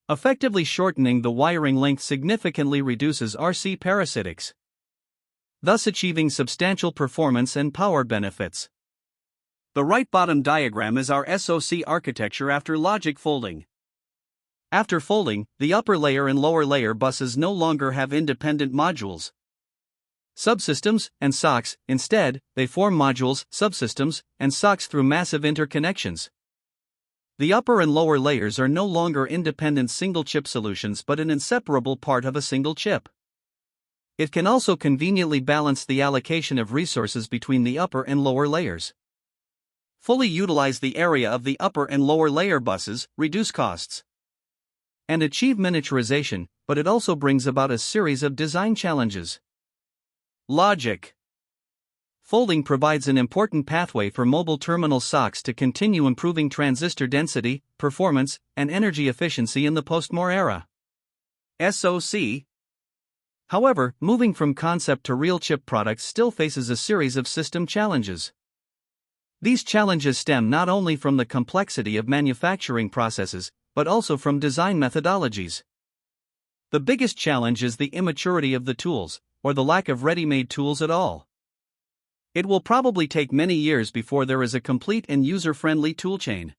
Effectively shortening the wiring length significantly reduces RC parasitics, thus achieving substantial performance and power benefits. The right bottom diagram is our SoC architecture after logic folding. After folding, the upper layer and lower layer buses no longer have independent modules, subsystems, and SoCs. Instead, they form modules, subsystems, and SoCs through massive interconnections. The upper and lower layers are no longer independent single-chip solutions but an inseparable part of a single chip. It can also conveniently balance the allocation of resources between the upper and lower layers, fully utilize the area of the upper and lower layer buses, reduce costs, and achieve miniaturization, but it also brings about a series of design challenges. Logic folding provides an important pathway for mobile terminal SoCs to continue improving transistor density, performance, and energy efficiency in the post-Moore era. SoC. However, moving from concept to real chip products still faces a series of system challenges. These challenges stem not only from the complexity of manufacturing processes, but also from design methodologies. The biggest challenge is the immaturity of the tools, or the lack of ready-made tools at all. It will probably take many years before there is a complete and user-friendly toolchain.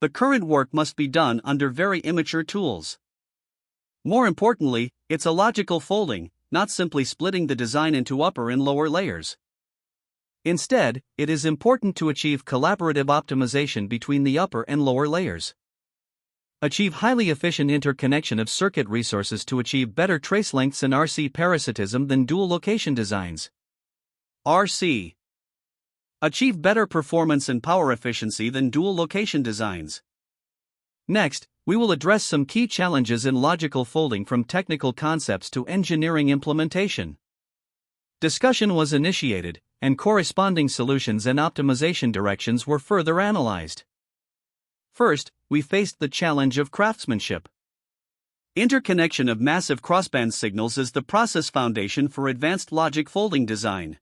The current work must be done under very immature tools. More importantly, it's a logical folding, not simply splitting the design into upper and lower layers. Instead, it is important to achieve collaborative optimization between the upper and lower layers. Achieve highly efficient interconnection of circuit resources to achieve better trace lengths and RC parasitism than dual location designs. RC. Achieve better performance and power efficiency than dual location designs. Next, we will address some key challenges in logical folding from technical concepts to engineering implementation. Discussion was initiated, and corresponding solutions and optimization directions were further analyzed. First, we faced the challenge of craftsmanship. Interconnection of massive crossband signals is the process foundation for advanced logic folding design.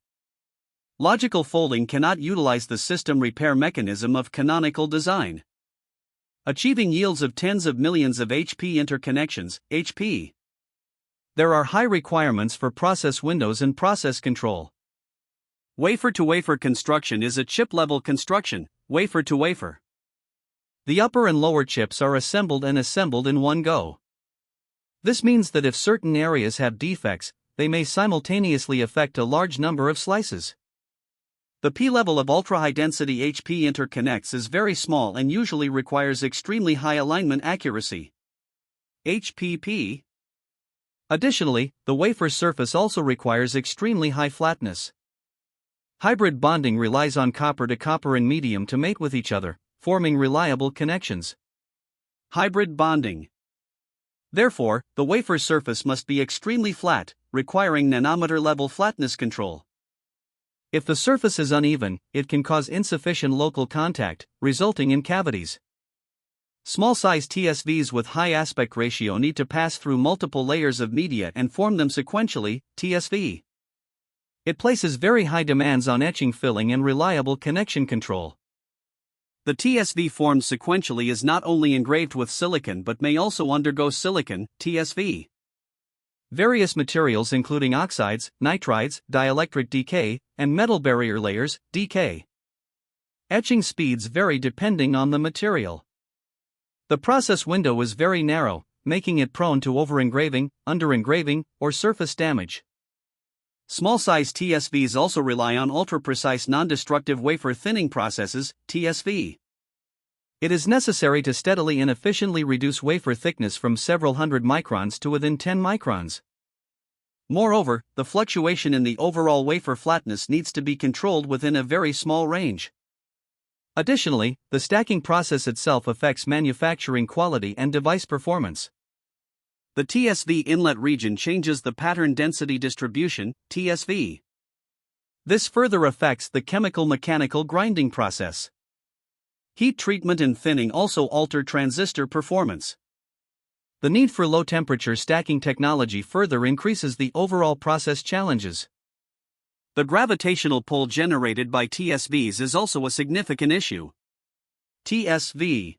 Logical folding cannot utilize the system repair mechanism of canonical design, achieving yields of tens of millions of HP interconnections, HP. There are high requirements for process windows and process control. Wafer-to-wafer construction is a chip-level construction, wafer-to-wafer. The upper and lower chips are assembled in one go. This means that if certain areas have defects, they may simultaneously affect a large number of slices. The P-level of ultra-high-density HP interconnects is very small and usually requires extremely high alignment accuracy. HPP. Additionally, the wafer surface also requires extremely high flatness. Hybrid bonding relies on copper to copper and medium to mate with each other, forming reliable connections. Hybrid bonding. Therefore, the wafer surface must be extremely flat, requiring nanometer-level flatness control. If the surface is uneven, it can cause insufficient local contact, resulting in cavities. Small-size TSVs with high aspect ratio need to pass through multiple layers of media and form them sequentially, TSV. It places very high demands on etching filling and reliable connection control. The TSV formed sequentially is not only engraved with silicon but may also undergo silicon, TSV. Various materials including oxides, nitrides, dielectric decay, and metal barrier layers, decay. Etching speeds vary depending on the material. The process window is very narrow, making it prone to over-engraving, under-engraving, or surface damage. Small-size TSVs also rely on ultra-precise non-destructive wafer thinning processes, TSV. It is necessary to steadily and efficiently reduce wafer thickness from several hundred microns to within 10 microns. Moreover, the fluctuation in the overall wafer flatness needs to be controlled within a very small range. Additionally, the stacking process itself affects manufacturing quality and device performance. The TSV inlet region changes the pattern density distribution, TSV. This further affects the chemical-mechanical grinding process. Heat treatment and thinning also alter transistor performance. The need for low-temperature stacking technology further increases the overall process challenges. The gravitational pull generated by TSVs is also a significant issue. TSV.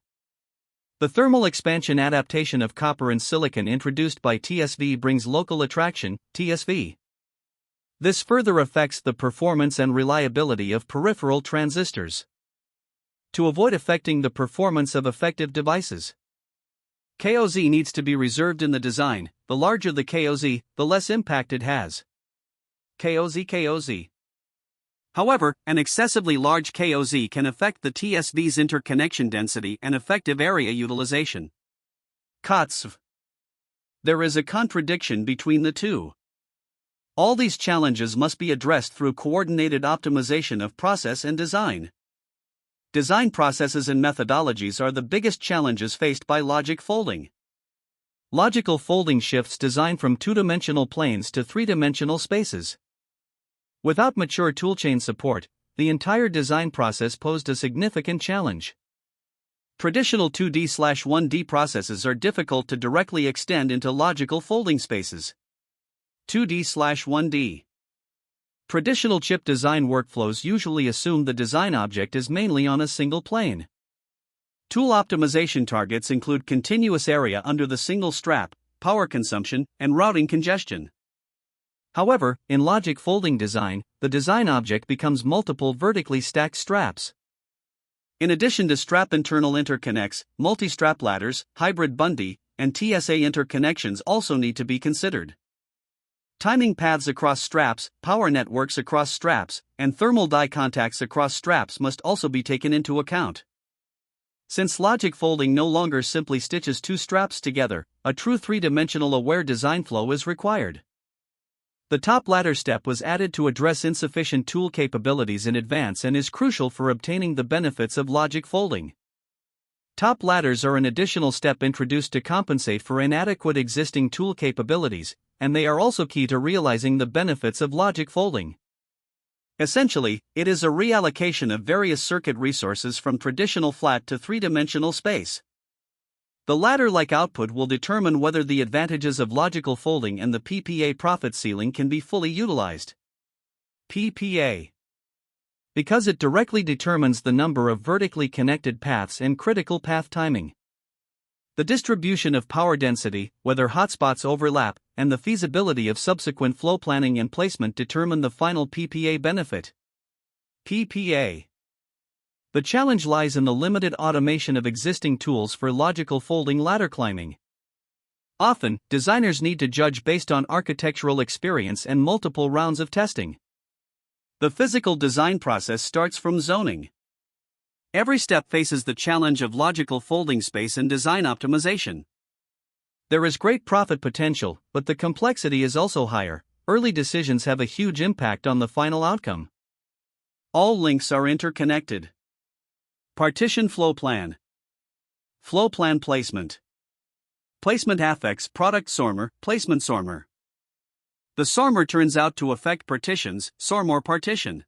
The thermal expansion adaptation of copper and silicon introduced by TSV brings local attraction, TSV. This further affects the performance and reliability of peripheral transistors. To avoid affecting the performance of effective devices, KOZ needs to be reserved in the design. The larger the KOZ, the less impact it has. KOZ. However, an excessively large KOZ can affect the TSV's interconnection density and effective area utilization. COTSV. There is a contradiction between the two. All these challenges must be addressed through coordinated optimization of process and design. Design processes and methodologies are the biggest challenges faced by logic folding. Logical folding shifts design from two-dimensional planes to three-dimensional spaces. Without mature toolchain support, the entire design process posed a significant challenge. Traditional 2D/1D processes are difficult to directly extend into logical folding spaces. 2D/1D. Traditional chip design workflows usually assume the design object is mainly on a single plane. Tool optimization targets include continuous area under the single strap, power consumption, and routing congestion. However, in logic folding design, the design object becomes multiple vertically stacked straps. In addition to strap internal interconnects, multi-strap ladders, hybrid bundle, and TSA interconnections also need to be considered. Timing paths across straps, power networks across straps, and thermal die contacts across straps must also be taken into account. Since logic folding no longer simply stitches two straps together, a true three-dimensional aware design flow is required. The top ladder step was added to address insufficient tool capabilities in advance and is crucial for obtaining the benefits of logic folding. Top ladders are an additional step introduced to compensate for inadequate existing tool capabilities, and they are also key to realizing the benefits of logic folding. Essentially, it is a reallocation of various circuit resources from traditional flat to three-dimensional space. The ladder-like output will determine whether the advantages of logical folding and the PPA profit ceiling can be fully utilized. PPA. Because it directly determines the number of vertically connected paths and critical path timing. The distribution of power density, whether hotspots overlap, and the feasibility of subsequent flow planning and placement determine the final PPA benefit. PPA. The challenge lies in the limited automation of existing tools for logical folding ladder climbing. Often, designers need to judge based on architectural experience and multiple rounds of testing. The physical design process starts from zoning. Every step faces the challenge of logical folding space and design optimization. There is great profit potential, but the complexity is also higher. Early decisions have a huge impact on the final outcome. All links are interconnected. Partition flow plan. Flow plan placement. Placement affects product SORMer, placement SORMer. The SORMer turns out to affect partitions, SORMer partition.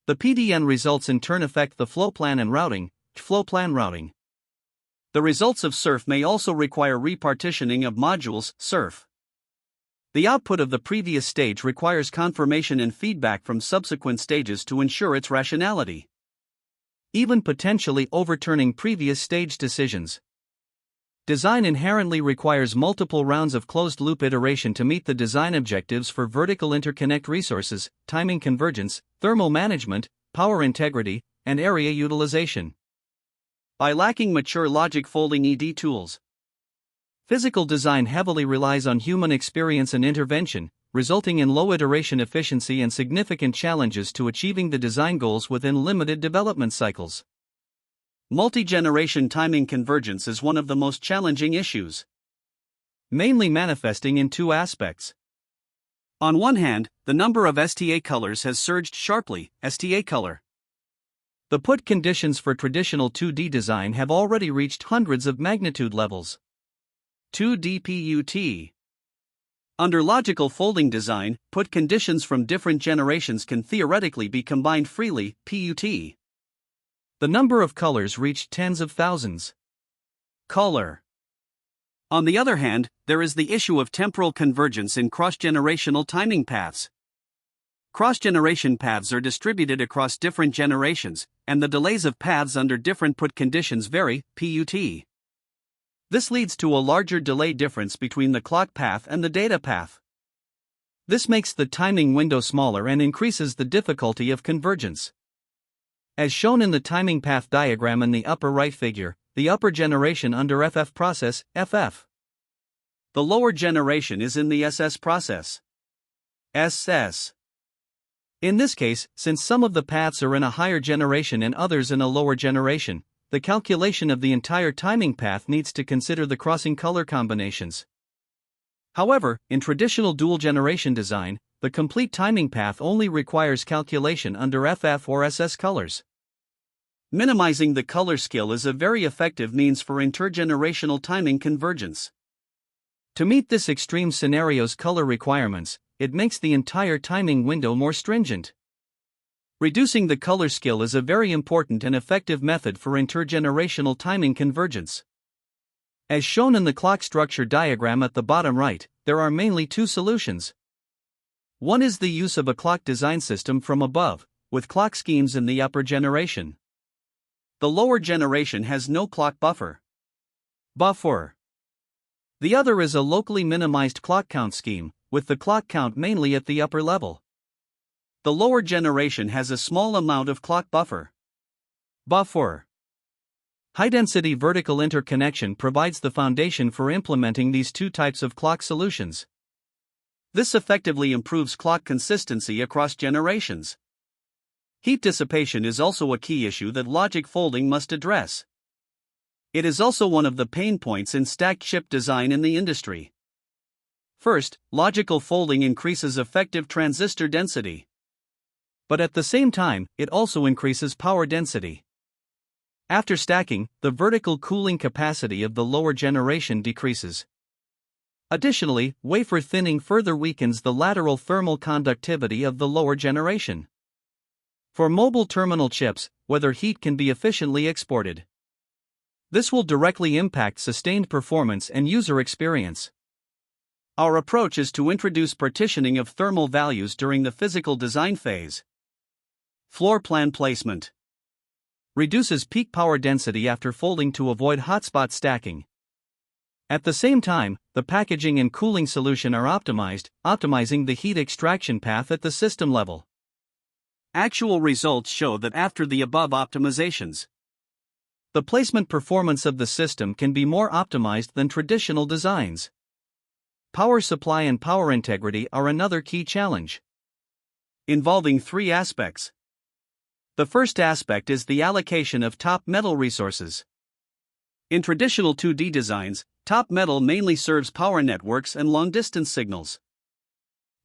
The PDN results in turn affect the flow plan and routing, flow plan routing. The results of SURF may also require repartitioning of modules, SURF. The output of the previous stage requires confirmation and feedback from subsequent stages to ensure its rationality. Even potentially overturning previous stage decisions. Design inherently requires multiple rounds of closed-loop iteration to meet the design objectives for vertical interconnect resources, timing convergence, thermal management, power integrity, and area utilization. By lacking mature logic folding ED tools, physical design heavily relies on human experience and intervention, resulting in low iteration efficiency and significant challenges to achieving the design goals within limited development cycles. Multi-generation timing convergence is one of the most challenging issues, mainly manifesting in two aspects. On one hand, the number of STA colors has surged sharply, STA color. The put conditions for traditional 2D design have already reached hundreds of magnitude levels. 2D PUT. Under logical folding design, put conditions from different generations can theoretically be combined freely, PUT. The number of colors reached tens of thousands. Color. On the other hand, there is the issue of temporal convergence in cross-generational timing paths. Cross-generation paths are distributed across different generations, and the delays of paths under different put conditions vary, PUT. This leads to a larger delay difference between the clock path and the data path. This makes the timing window smaller and increases the difficulty of convergence. As shown in the timing path diagram in the upper right figure, the upper generation under FF process, FF. The lower generation is in the SS process, SS. In this case, since some of the paths are in a higher generation and others in a lower generation, the calculation of the entire timing path needs to consider the crossing color combinations. However, in traditional dual generation design, the complete timing path only requires calculation under FF or SS colors. Minimizing the color skill is a very effective means for intergenerational timing convergence. To meet this extreme scenario's color requirements, it makes the entire timing window more stringent. Reducing the color skill is a very important and effective method for intergenerational timing convergence. As shown in the clock structure diagram at the bottom right, there are mainly two solutions. One is the use of a clock design system from above, with clock schemes in the upper generation. The lower generation has no clock buffer. The other is a locally minimized clock count scheme, with the clock count mainly at the upper level. The lower generation has a small amount of clock buffer. High-density vertical interconnection provides the foundation for implementing these two types of clock solutions. This effectively improves clock consistency across generations. Heat dissipation is also a key issue that LogicFolding must address. It is also one of the pain points in stacked chip design in the industry. First, logical folding increases effective transistor density. But at the same time, it also increases power density. After stacking, the vertical cooling capacity of the lower generation decreases. Additionally, wafer thinning further weakens the lateral thermal conductivity of the lower generation. For mobile terminal chips, whether heat can be efficiently exported. This will directly impact sustained performance and user experience. Our approach is to introduce partitioning of thermal values during the physical design phase. Floor plan placement reduces peak power density after folding to avoid hotspot stacking. At the same time, the packaging and cooling solution are optimizing the heat extraction path at the system level. Actual results show that after the above optimizations, the placement performance of the system can be more optimized than traditional designs. Power supply and power integrity are another key challenge, involving three aspects. The first aspect is the allocation of top metal resources. In traditional 2D designs, top metal mainly serves power networks and long-distance signals.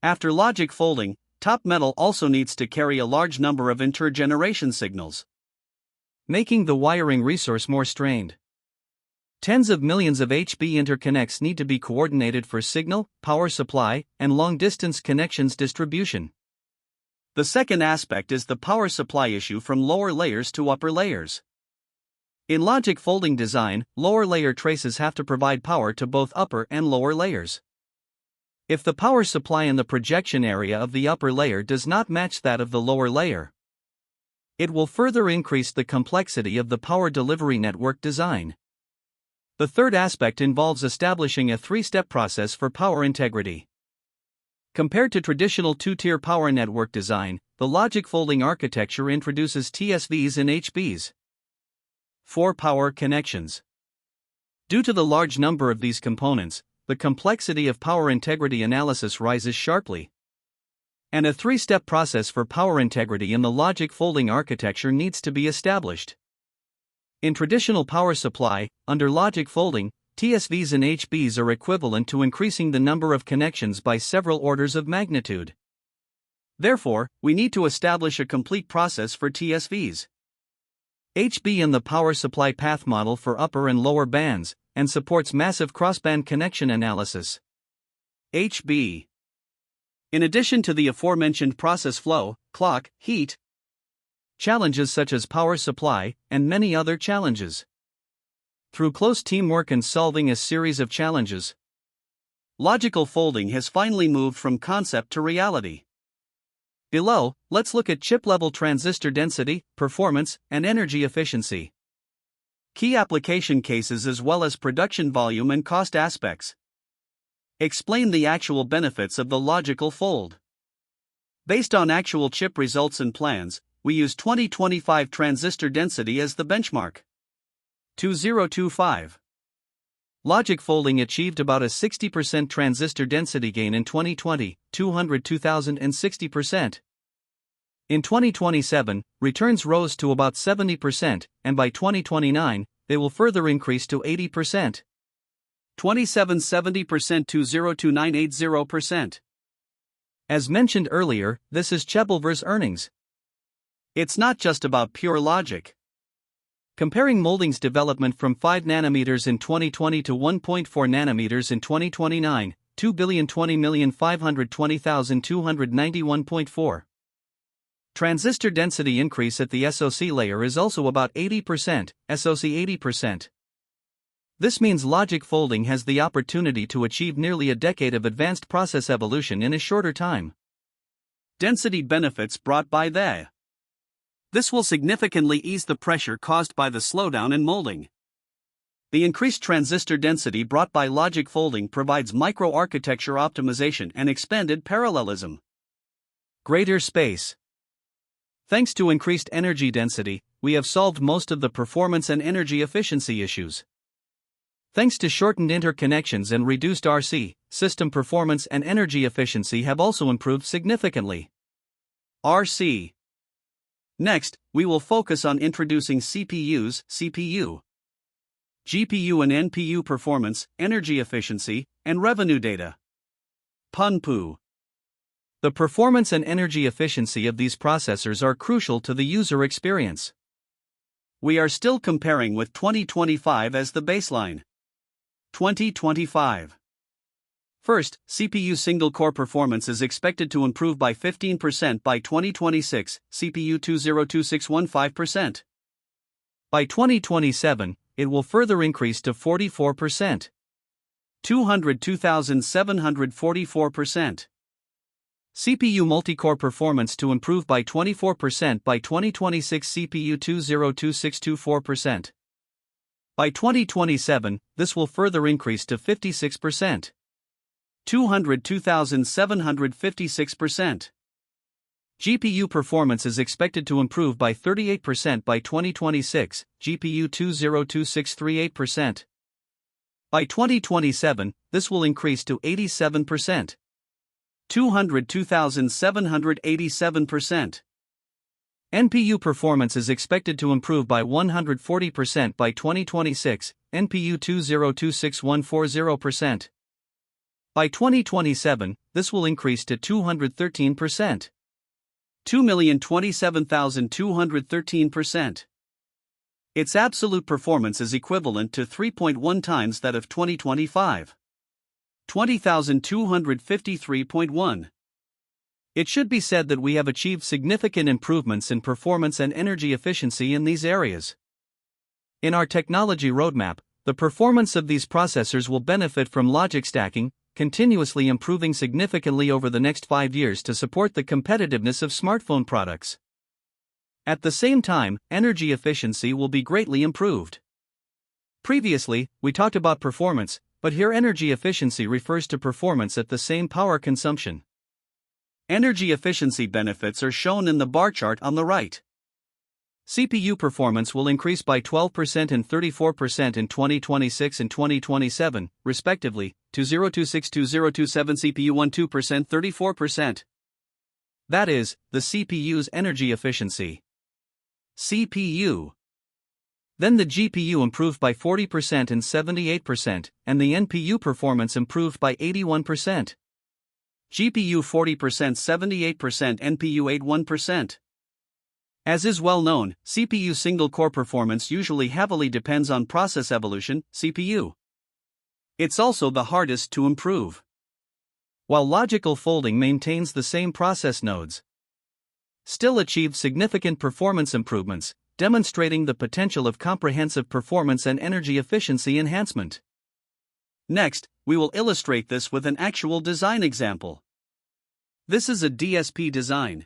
After LogicFolding, top metal also needs to carry a large number of intergeneration signals, making the wiring resource more strained. Tens of millions of HB interconnects need to be coordinated for signal, power supply, and long-distance connections distribution. The second aspect is the power supply issue from lower layers to upper layers. In LogicFolding design, lower layer traces have to provide power to both upper and lower layers. If the power supply in the projection area of the upper layer does not match that of the lower layer, it will further increase the complexity of the power delivery network design. The third aspect involves establishing a three-step process for power integrity. Compared to traditional two-tier power network design, the LogicFolding architecture introduces TSVs and HBs. 4 power connections. Due to the large number of these components, the complexity of power integrity analysis rises sharply. And a three-step process for power integrity in the LogicFolding architecture needs to be established. In traditional power supply, under LogicFolding, TSVs and HBs are equivalent to increasing the number of connections by several orders of magnitude. Therefore, we need to establish a complete process for TSVs. HB in the power supply path model for upper and lower bands, and supports massive crossband connection analysis. HB. In addition to the aforementioned process flow, clock, heat, challenges such as power supply, and many other challenges. Through close teamwork and solving a series of challenges, LogicFolding has finally moved from concept to reality. Below, let's look at chip-level transistor density, performance, and energy efficiency. key application cases as well as production volume and cost aspects. Explain the actual benefits of the logical fold. Based on actual chip results and plans, we use 2025 transistor density as the benchmark. 2025. LogicFolding achieved about a 60% transistor density gain in 2020, 202,060%. In 2027, returns rose to about 70%, and by 2029, they will further increase to 80%. 2770% to 02980%. As mentioned earlier, this is Chebelver's earnings. It's not just about pure logic. Comparing molding's development from 5 nanometers in 2020 to 1.4 nanometers in 2029, 2,020,520,291.4. Transistor density increase at the SoC layer is also about 80%, SoC 80%. This means LogicFolding has the opportunity to achieve nearly a decade of advanced process evolution in a shorter time. Density benefits brought by the. This will significantly ease the pressure caused by the slowdown in molding. The increased transistor density brought by LogicFolding provides microarchitecture optimization and expanded parallelism. Greater space. Thanks to increased energy density, we have solved most of the performance and energy efficiency issues. Thanks to shortened interconnections and reduced RC, system performance and energy efficiency have also improved significantly. RC. Next, we will focus on introducing CPUs, CPU, GPU and NPU performance, energy efficiency, and revenue data. PUNPU. The performance and energy efficiency of these processors are crucial to the user experience. We are still comparing with 2025 as the baseline. 2025. First, CPU single-core performance is expected to improve by 15% by 2026, CPU 202615%. By 2027, it will further increase to 44%. 202,744%. CPU multi-core performance to improve by 24% by 2026, CPU 202624%. By 2027, this will further increase to 56%. 202,756%. GPU performance is expected to improve by 38% by 2026, GPU 202638%. By 2027, this will increase to 87%. 202,787%. NPU performance is expected to improve by 140% by 2026, NPU 2026140%. By 2027, this will increase to 213%. 2,027,213%. Its absolute performance is equivalent to 3.1 times that of 2025. 20,253.1. It should be said that we have achieved significant improvements in performance and energy efficiency in these areas. In our technology roadmap, the performance of these processors will benefit from logic stacking, continuously improving significantly over the next 5 years to support the competitiveness of smartphone products. At the same time, energy efficiency will be greatly improved. Previously, we talked about performance, but here energy efficiency refers to performance at the same power consumption. Energy efficiency benefits are shown in the bar chart on the right. CPU performance will increase by 12% and 34% in 2026 and 2027, respectively, to 0262027 CPU 12%, 34%. That is, the CPU's energy efficiency. CPU. Then the GPU improved by 40% and 78%, and the NPU performance improved by 81%. GPU 40%, 78%, NPU 81%. As is well known, CPU single-core performance usually heavily depends on process evolution, CPU. It's also the hardest to improve. While logical folding maintains the same process nodes, still achieved significant performance improvements, demonstrating the potential of comprehensive performance and energy efficiency enhancement. Next, we will illustrate this with an actual design example. This is a DSP design.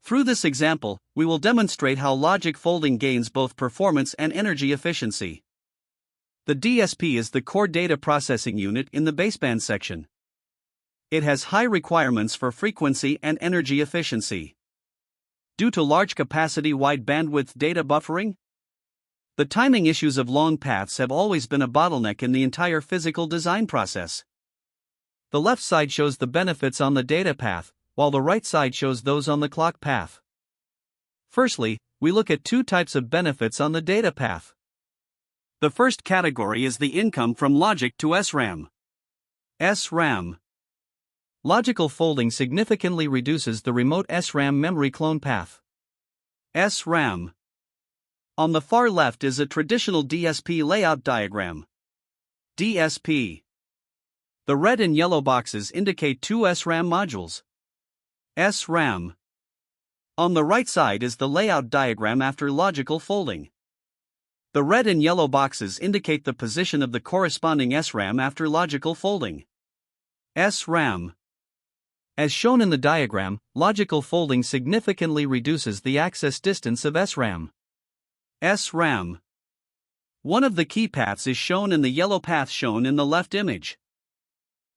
Through this example, we will demonstrate how logic folding gains both performance and energy efficiency. The DSP is the core data processing unit in the baseband section. It has high requirements for frequency and energy efficiency. Due to large capacity wide bandwidth data buffering, the timing issues of long paths have always been a bottleneck in the entire physical design process. The left side shows the benefits on the data path, while the right side shows those on the clock path. Firstly, we look at two types of benefits on the data path. The first category is the income from logic to SRAM. SRAM. Logical folding significantly reduces the remote SRAM memory clone path. SRAM. On the far left is a traditional DSP layout diagram. DSP. The red and yellow boxes indicate two SRAM modules. SRAM. On the right side is the layout diagram after logical folding. The red and yellow boxes indicate the position of the corresponding SRAM after logical folding. SRAM. As shown in the diagram, logical folding significantly reduces the access distance of SRAM. SRAM. One of the key paths is shown in the yellow path shown in the left image.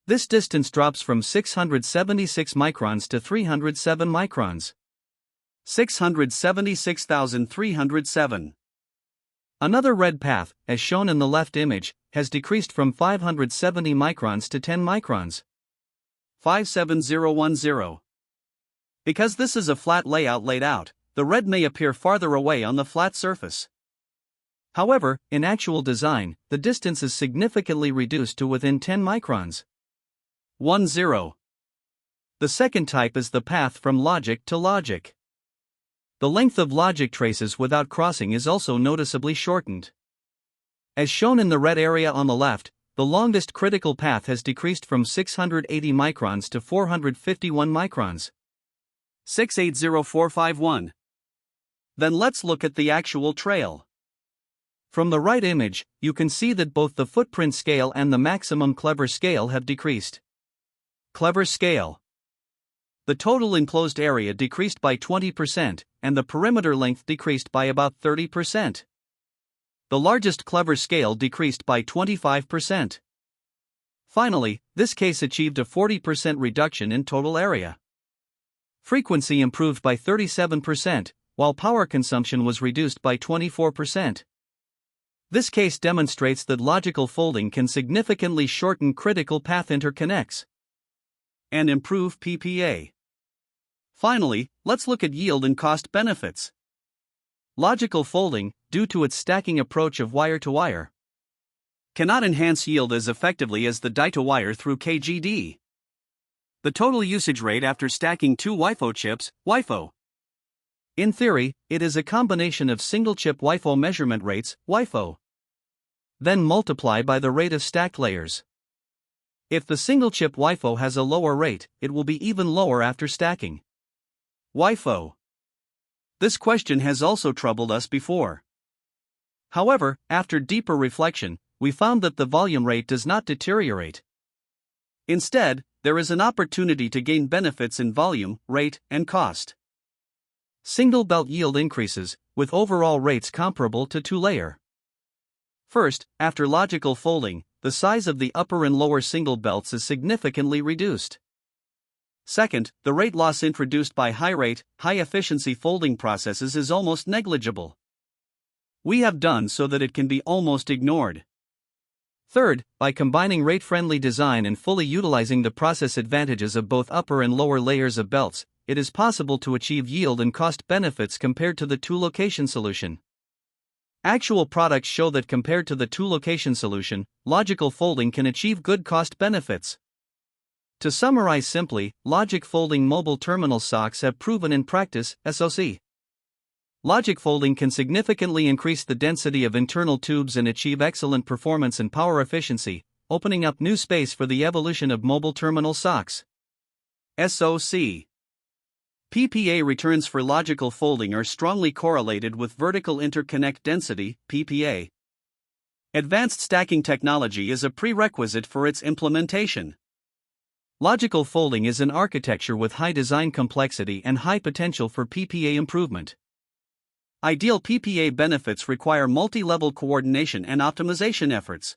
This distance drops from 676 microns to 307 microns. 676,307. Another red path, as shown in the left image, has decreased from 570 microns to 10 microns. 57010. Because this is a flat layout laid out, the red may appear farther away on the flat surface. However, in actual design, the distance is significantly reduced to within 10 microns. 10. The second type is the path from logic to logic. The length of logic traces without crossing is also noticeably shortened. As shown in the red area on the left, the longest critical path has decreased from 680 microns to 451 microns. 680451. Then let's look at the actual trail. From the right image, you can see that both the footprint scale and the maximum clever scale have decreased. Clever scale. The total enclosed area decreased by 20%, and the perimeter length decreased by about 30%. The largest clever scale decreased by 25%. Finally, this case achieved a 40% reduction in total area. Frequency improved by 37%, while power consumption was reduced by 24%. This case demonstrates that logical folding can significantly shorten critical path interconnects and improve PPA. Finally, let's look at yield and cost benefits. Logical folding, due to its stacking approach of wire-to-wire, cannot enhance yield as effectively as the die-to-wire through KGD. The total usage rate after stacking two WiFo chips, WiFo. In theory, it is a combination of single-chip WiFo measurement rates, WiFo. Then multiply by the rate of stacked layers. If the single-chip WiFo has a lower rate, it will be even lower after stacking. WiFo. This question has also troubled us before. However, after deeper reflection, we found that the volume rate does not deteriorate. Instead, there is an opportunity to gain benefits in volume, rate, and cost. Single belt yield increases, with overall rates comparable to two-layer. First, after logical folding, the size of the upper and lower single belts is significantly reduced. Second, the rate loss introduced by high-rate, high-efficiency folding processes is almost negligible. We have done so that it can be almost ignored. Third, by combining rate-friendly design and fully utilizing the process advantages of both upper and lower layers of belts, it is possible to achieve yield and cost benefits compared to the two-location solution. Actual products show that compared to the two-location solution, logical folding can achieve good cost benefits. To summarize simply, logic folding mobile terminal SoCs have proven in practice, SoC. Logic folding can significantly increase the density of internal tubes and achieve excellent performance and power efficiency, opening up new space for the evolution of mobile terminal SoCs. SoC. PPA returns for logical folding are strongly correlated with vertical interconnect density, PPA. Advanced stacking technology is a prerequisite for its implementation. Logical folding is an architecture with high design complexity and high potential for PPA improvement. Ideal PPA benefits require multi-level coordination and optimization efforts.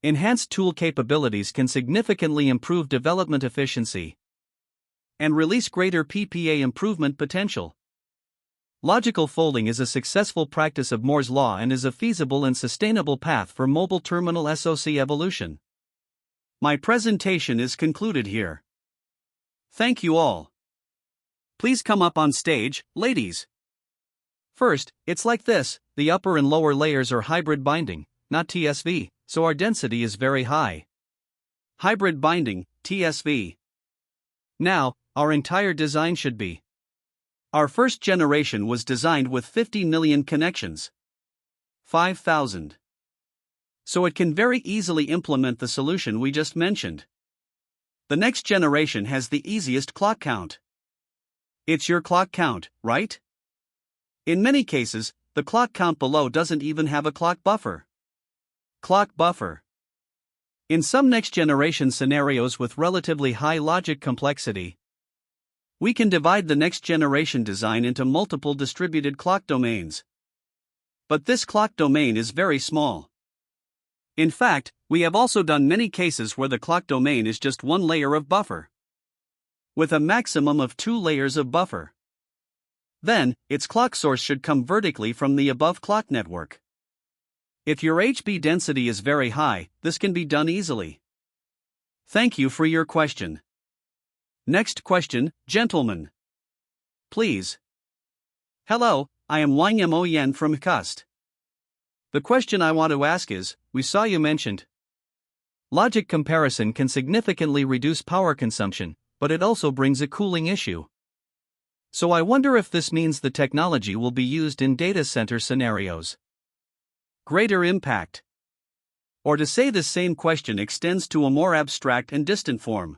Enhanced tool capabilities can significantly improve development efficiency and release greater PPA improvement potential. Logical folding is a successful practice of Moore's law and is a feasible and sustainable path for mobile terminal SoC evolution. My presentation is concluded here. Thank you all. Please come up on stage, ladies. First, it's like this: the upper and lower layers are hybrid binding, not TSV, so our density is very high. Hybrid binding, TSV. Now, our entire design should be. Our first generation was designed with 50 million connections. 5,000. So it can very easily implement the solution we just mentioned. The next generation has the easiest clock count. It's your clock count, right? In many cases, the clock count below doesn't even have a clock buffer. Clock buffer. In some next-generation scenarios with relatively high logic complexity, we can divide the next-generation design into multiple distributed clock domains. But this clock domain is very small. In fact, we have also done many cases where the clock domain is just one layer of buffer, with a maximum of 2 layers of buffer. Then, its clock source should come vertically from the above clock network. If your HB density is very high, this can be done easily. Thank you for your question. Next question, gentlemen. Please. Hello, I am Wang Mo Yan from ISCAS. The question I want to ask is, we saw you mentioned logic comparison can significantly reduce power consumption, but it also brings a cooling issue. So I wonder if this means the technology will be used in data center scenarios. Greater impact. Or to say the same question extends to a more abstract and distant form.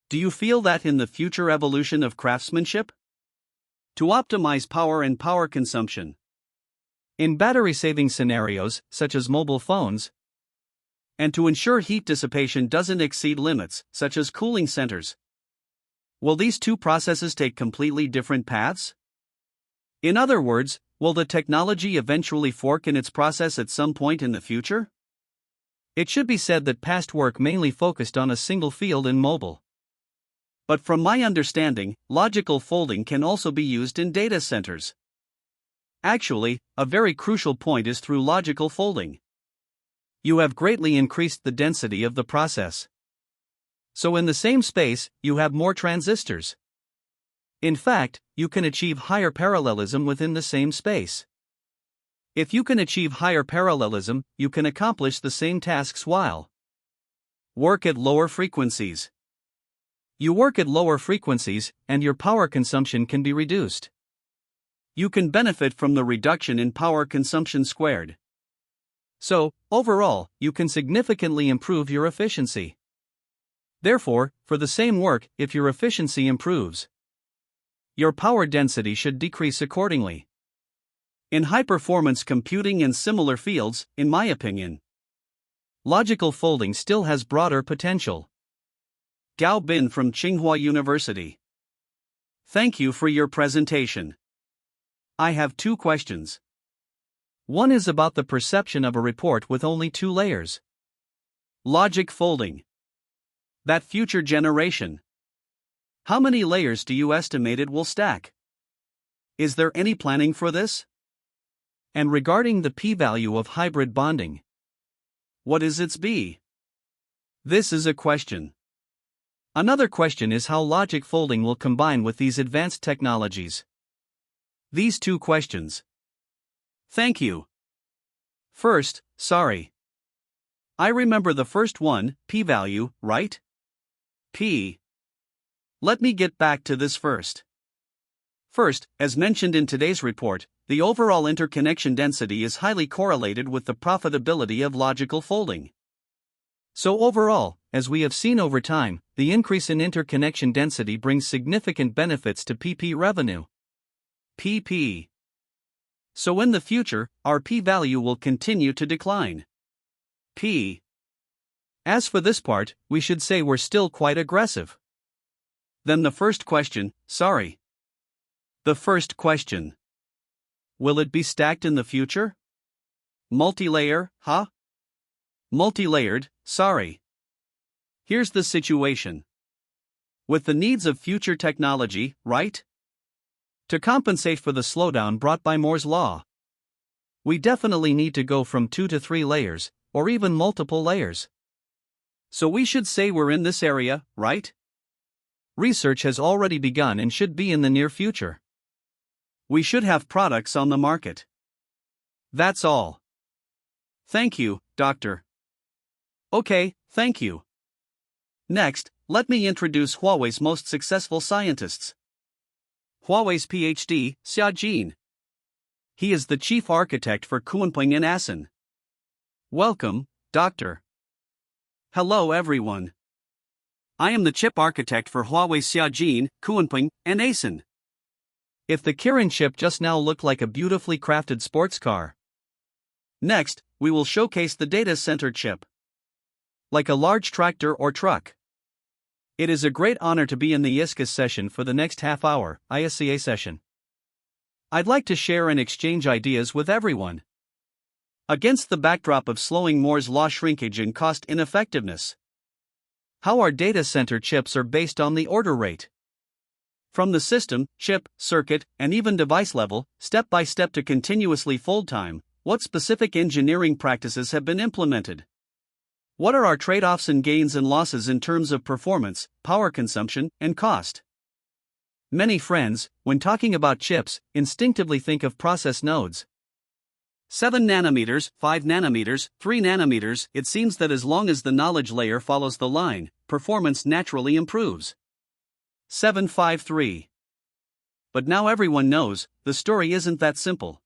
Do you feel that in the future evolution of craftsmanship? To optimize power and power consumption. In battery-saving scenarios, such as mobile phones, and to ensure heat dissipation doesn't exceed limits, such as cooling centers. Will these two processes take completely different paths? In other words, will the technology eventually fork in its process at some point in the future? It should be said that past work mainly focused on a single field in mobile. But from my understanding, logical folding can also be used in data centers. Actually, a very crucial point is through logical folding, you have greatly increased the density of the process. So in the same space, you have more transistors. In fact, you can achieve higher parallelism within the same space. If you can achieve higher parallelism, you can accomplish the same tasks while work at lower frequencies. You work at lower frequencies, and your power consumption can be reduced. You can benefit from the reduction in power consumption squared. So, overall, you can significantly improve your efficiency. Therefore, for the same work, if your efficiency improves, your power density should decrease accordingly. In high-performance computing and similar fields, in my opinion, logical folding still has broader potential. Gao Bin from Tsinghua University. Thank you for your presentation. I have 2 questions. One is about the perception of a report with only 2 layers. Logic folding. That future generation. How many layers do you estimate it will stack? Is there any planning for this? And regarding the p-value of hybrid bonding, what is its b? This is a question. Another question is how logic folding will combine with these advanced technologies. These 2 questions. Thank you. First, sorry. I remember the first one, p-value, right? P. Let me get back to this first. First, as mentioned in today's report, the overall interconnection density is highly correlated with the profitability of logical folding. So overall, as we have seen over time, the increase in interconnection density brings significant benefits to PP revenue. PP. So in the future, our p-value will continue to decline. P. As for this part, we should say we're still quite aggressive. Then the first question, The first question. Will it be stacked in the future? Multi-layer, huh? Multi-layered, Here's the situation. With the needs of future technology, right? To compensate for the slowdown brought by Moore's law, we definitely need to go from 2 to 3 layers, or even multiple layers. So we should say we're in this area, right? Research has already begun and should be in the near future. We should have products on the market. That's all. Thank you, Doctor. Okay, thank you. Next, let me introduce Huawei's most successful scientists. Huawei's PhD, Xiaojin. He is the chief architect for Kunpeng in Assen. Welcome, Doctor. Hello everyone. I am the chip architect for Huawei Xiaojin, Kunpeng, and Assen. If the Kirin chip just now looked like a beautifully crafted sports car. Next, we will showcase the data center chip. Like a large tractor or truck. It is a great honor to be in the ISCAS session for the next half-hour, ISCA session. I'd like to share and exchange ideas with everyone. Against the backdrop of slowing Moore's law shrinkage and cost ineffectiveness. How our data center chips are based on the order rate. From the system, chip, circuit, and even device level, step by step to continuously fold time, what specific engineering practices have been implemented? What are our trade-offs and gains and losses in terms of performance, power consumption, and cost? Many friends, when talking about chips, instinctively think of process nodes. 7 nanometers, 5 nanometers, 3 nanometers. It seems that as long as the knowledge layer follows the line, performance naturally improves. 753. But now everyone knows, the story isn't that simple.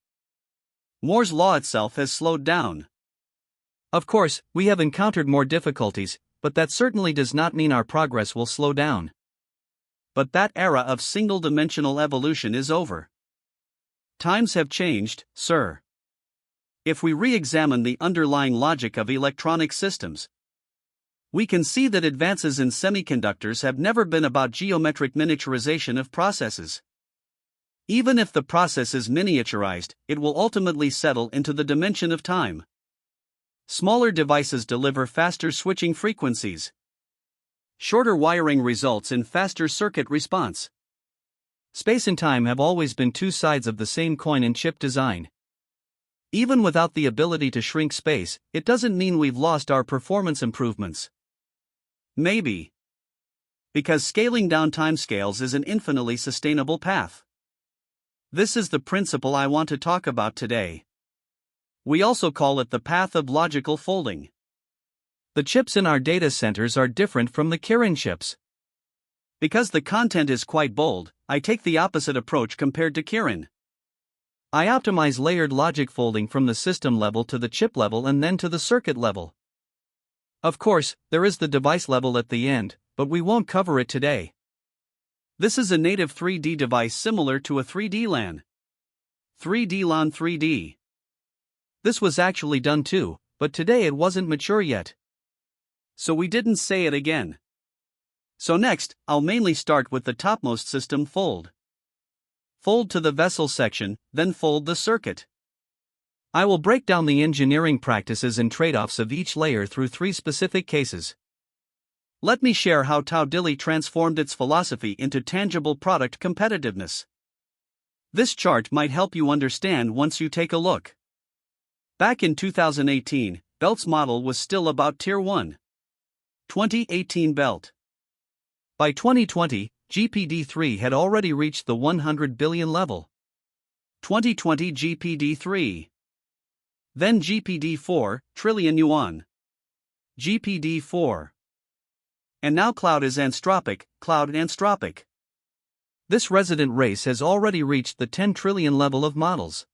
Moore's law itself has slowed down. Of course, we have encountered more difficulties, but that certainly does not mean our progress will slow down. But that era of single-dimensional evolution is over. Times have changed, sir. If we re-examine the underlying logic of electronic systems, we can see that advances in semiconductors have never been about geometric miniaturization of processes. Even if the process is miniaturized, it will ultimately settle into the dimension of time. Smaller devices deliver faster switching frequencies. Shorter wiring results in faster circuit response. Space and time have always been two sides of the same coin in chip design. Even without the ability to shrink space, it doesn't mean we've lost our performance improvements. Maybe. Because scaling down timescales is an infinitely sustainable path. This is the principle I want to talk about today. We also call it the path of logical folding. The chips in our data centers are different from the Kirin chips. Because the content is quite bold, I take the opposite approach compared to Kirin. I optimize layered logic folding from the system level to the chip level and then to the circuit level. Of course, there is the device level at the end, but we won't cover it today. This is a native 3D device similar to a 3D LAN. 3D LAN 3D. This was actually done too, but today it wasn't mature yet. So we didn't say it again. So next, I'll mainly start with the topmost system fold. Fold to the vessel section, then fold the circuit. I will break down the engineering practices and trade-offs of each layer through 3 specific cases. Let me share how Taudilli transformed its philosophy into tangible product competitiveness. This chart might help you understand once you take a look. Back in 2018, Belt's model was still about Tier 1. 2018 Belt. By 2020, GPD3 had already reached the 100 billion level. 2020 GPD3. Then GPD4, trillion yuan. GPD4. And now cloud is anthropic, cloud anthropic. This resident race has already reached the 10 trillion level of models.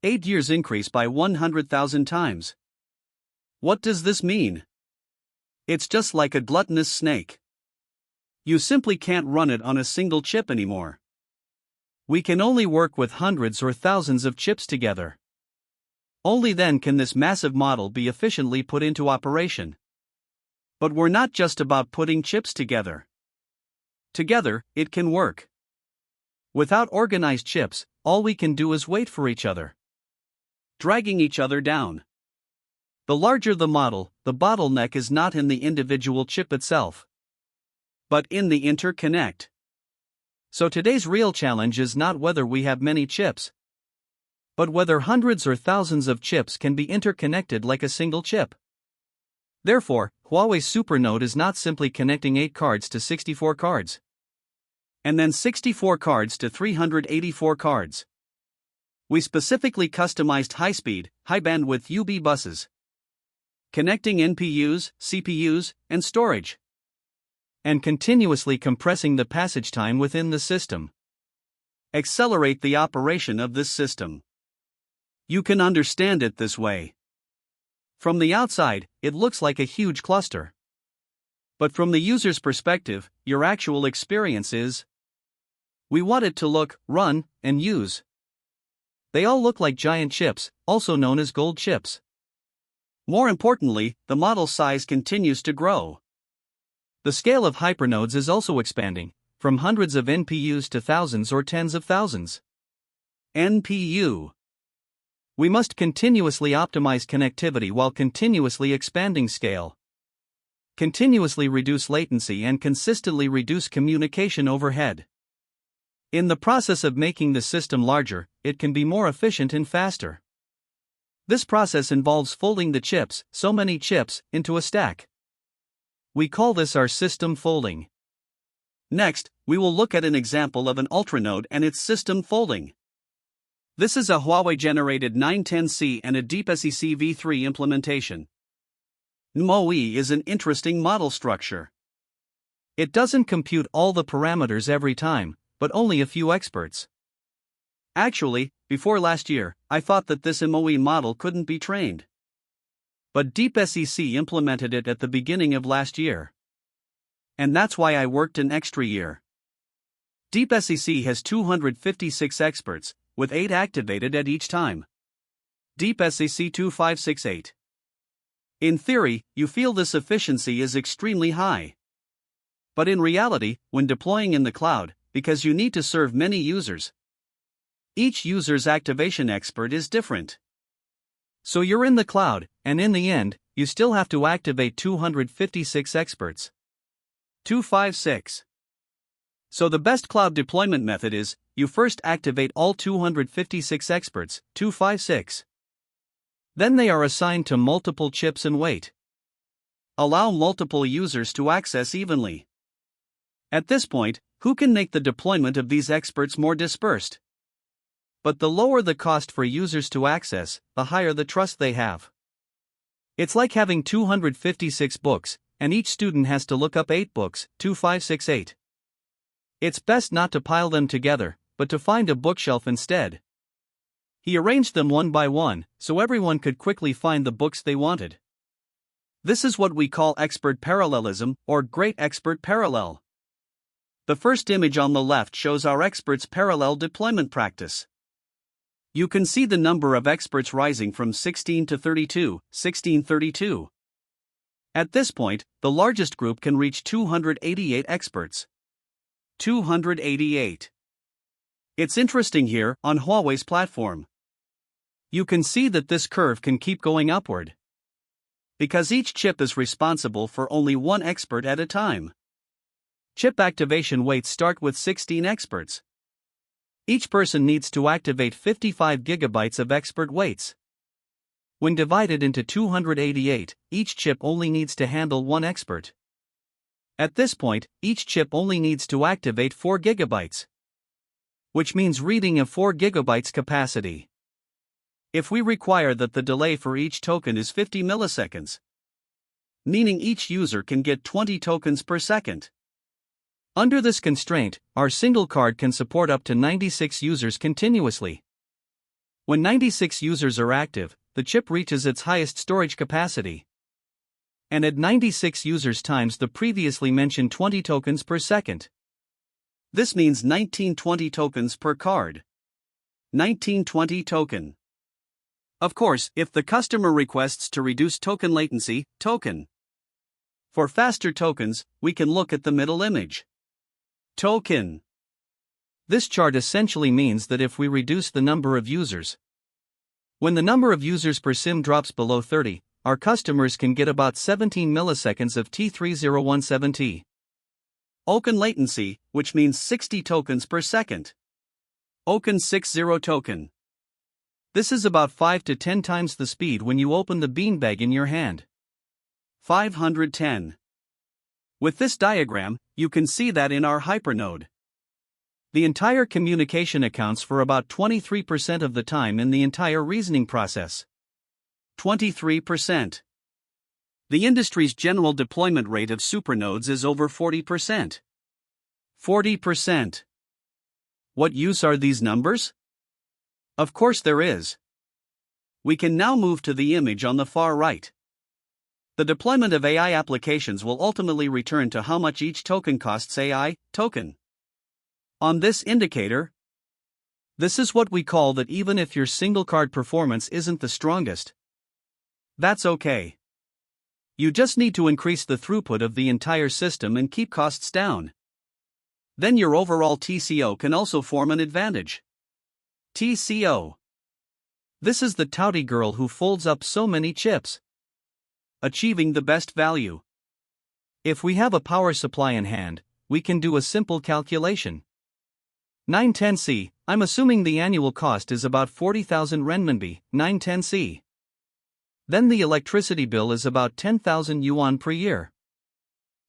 8 years increase by 100,000 times. What does this mean? It's just like a gluttonous snake. You simply can't run it on a single chip anymore. We can only work with hundreds or thousands of chips together. Only then can this massive model be efficiently put into operation. But we're not just about putting chips together. Together, it can work. Without organized chips, all we can do is wait for each other, dragging each other down. The larger the model, the bottleneck is not in the individual chip itself, but in the interconnect. So today's real challenge is not whether we have many chips, but whether hundreds or thousands of chips can be interconnected like a single chip. Therefore, Huawei's SuperNode is not simply connecting 8 cards to 64 cards, and then 64 cards to 384 cards. We specifically customized high-speed, high-bandwidth UB buses, connecting NPUs, CPUs, and storage, and continuously compressing the passage time within the system. Accelerate the operation of this system. You can understand it this way. From the outside, it looks like a huge cluster. But from the user's perspective, your actual experience is, we want it to look, run, and use. They all look like giant chips, also known as gold chips. More importantly, the model size continues to grow. The scale of hypernodes is also expanding, from hundreds of NPUs to thousands or tens of thousands. NPU. We must continuously optimize connectivity while continuously expanding scale, continuously reduce latency, and consistently reduce communication overhead. In the process of making the system larger, it can be more efficient and faster. This process involves folding the chips, so many chips, into a stack. We call this our system folding. Next, we will look at an example of an ultranode and its system folding. This is a Huawei-generated 910C and a DeepSEC v3 implementation. NMOE is an interesting model structure. It doesn't compute all the parameters every time, but only a few experts. Actually, before last year, I thought that this MOE model couldn't be trained. But DeepSEC implemented it at the beginning of last year. And that's why I worked an extra year. DeepSEC has 256 experts, with 8 activated at each time. DeepSEC 2568. In theory, you feel this efficiency is extremely high. But in reality, when deploying in the cloud, because you need to serve many users, each user's activation expert is different. So you're in the cloud, and in the end, you still have to activate 256 experts. 256. So the best cloud deployment method is, you first activate all 256 experts, 256. Then they are assigned to multiple chips and wait. Allow multiple users to access evenly. At this point, who can make the deployment of these experts more dispersed? But the lower the cost for users to access, the higher the trust they have. It's like having 256 books, and each student has to look up 8 books, 2568. It's best not to pile them together, but to find a bookshelf instead. He arranged them one by one, so everyone could quickly find the books they wanted. This is what we call expert parallelism, or great expert parallel. The first image on the left shows our experts' parallel deployment practice. You can see the number of experts rising from 16 to 32, 1632. At this point, the largest group can reach 288 experts. 288. It's interesting here, on Huawei's platform. You can see that this curve can keep going upward, because each chip is responsible for only one expert at a time. Chip activation waits start with 16 experts. Each person needs to activate 55 gigabytes of expert waits. When divided into 288, each chip only needs to handle one expert. At this point, each chip only needs to activate 4 gigabytes, which means reading of 4 gigabytes capacity. If we require that the delay for each token is 50 milliseconds, meaning each user can get 20 tokens per second. Under this constraint, our single card can support up to 96 users continuously. When 96 users are active, the chip reaches its highest storage capacity. And at 96 users times the previously mentioned 20 tokens per second. This means 1920 tokens per card. 1920 token. Of course, if the customer requests to reduce token latency, token For faster tokens, we can look at the middle image. Token. This chart essentially means that if we reduce the number of users, when the number of users per SIM drops below 30, our customers can get about 17 milliseconds of T3017T. Token latency, which means 60 tokens per second. Token 60 token. This is about 5 to 10 times the speed when you open the beanbag in your hand. 510. With this diagram, you can see that in our hypernode, the entire communication accounts for about 23% of the time in the entire reasoning process. 23%. The industry's general deployment rate of supernodes is over 40%. 40%. What use are these numbers? Of course there is. We can now move to the image on the far right. The deployment of AI applications will ultimately return to how much each token costs AI token. On this indicator, this is what we call that even if your single card performance isn't the strongest, that's okay. You just need to increase the throughput of the entire system and keep costs down. Then your overall TCO can also form an advantage. TCO. This is the touty girl who folds up so many chips, achieving the best value. If we have a power supply in hand, we can do a simple calculation. 910C, I'm assuming the annual cost is about 40,000 renminbi, 910C. Then the electricity bill is about 10,000 yuan per year.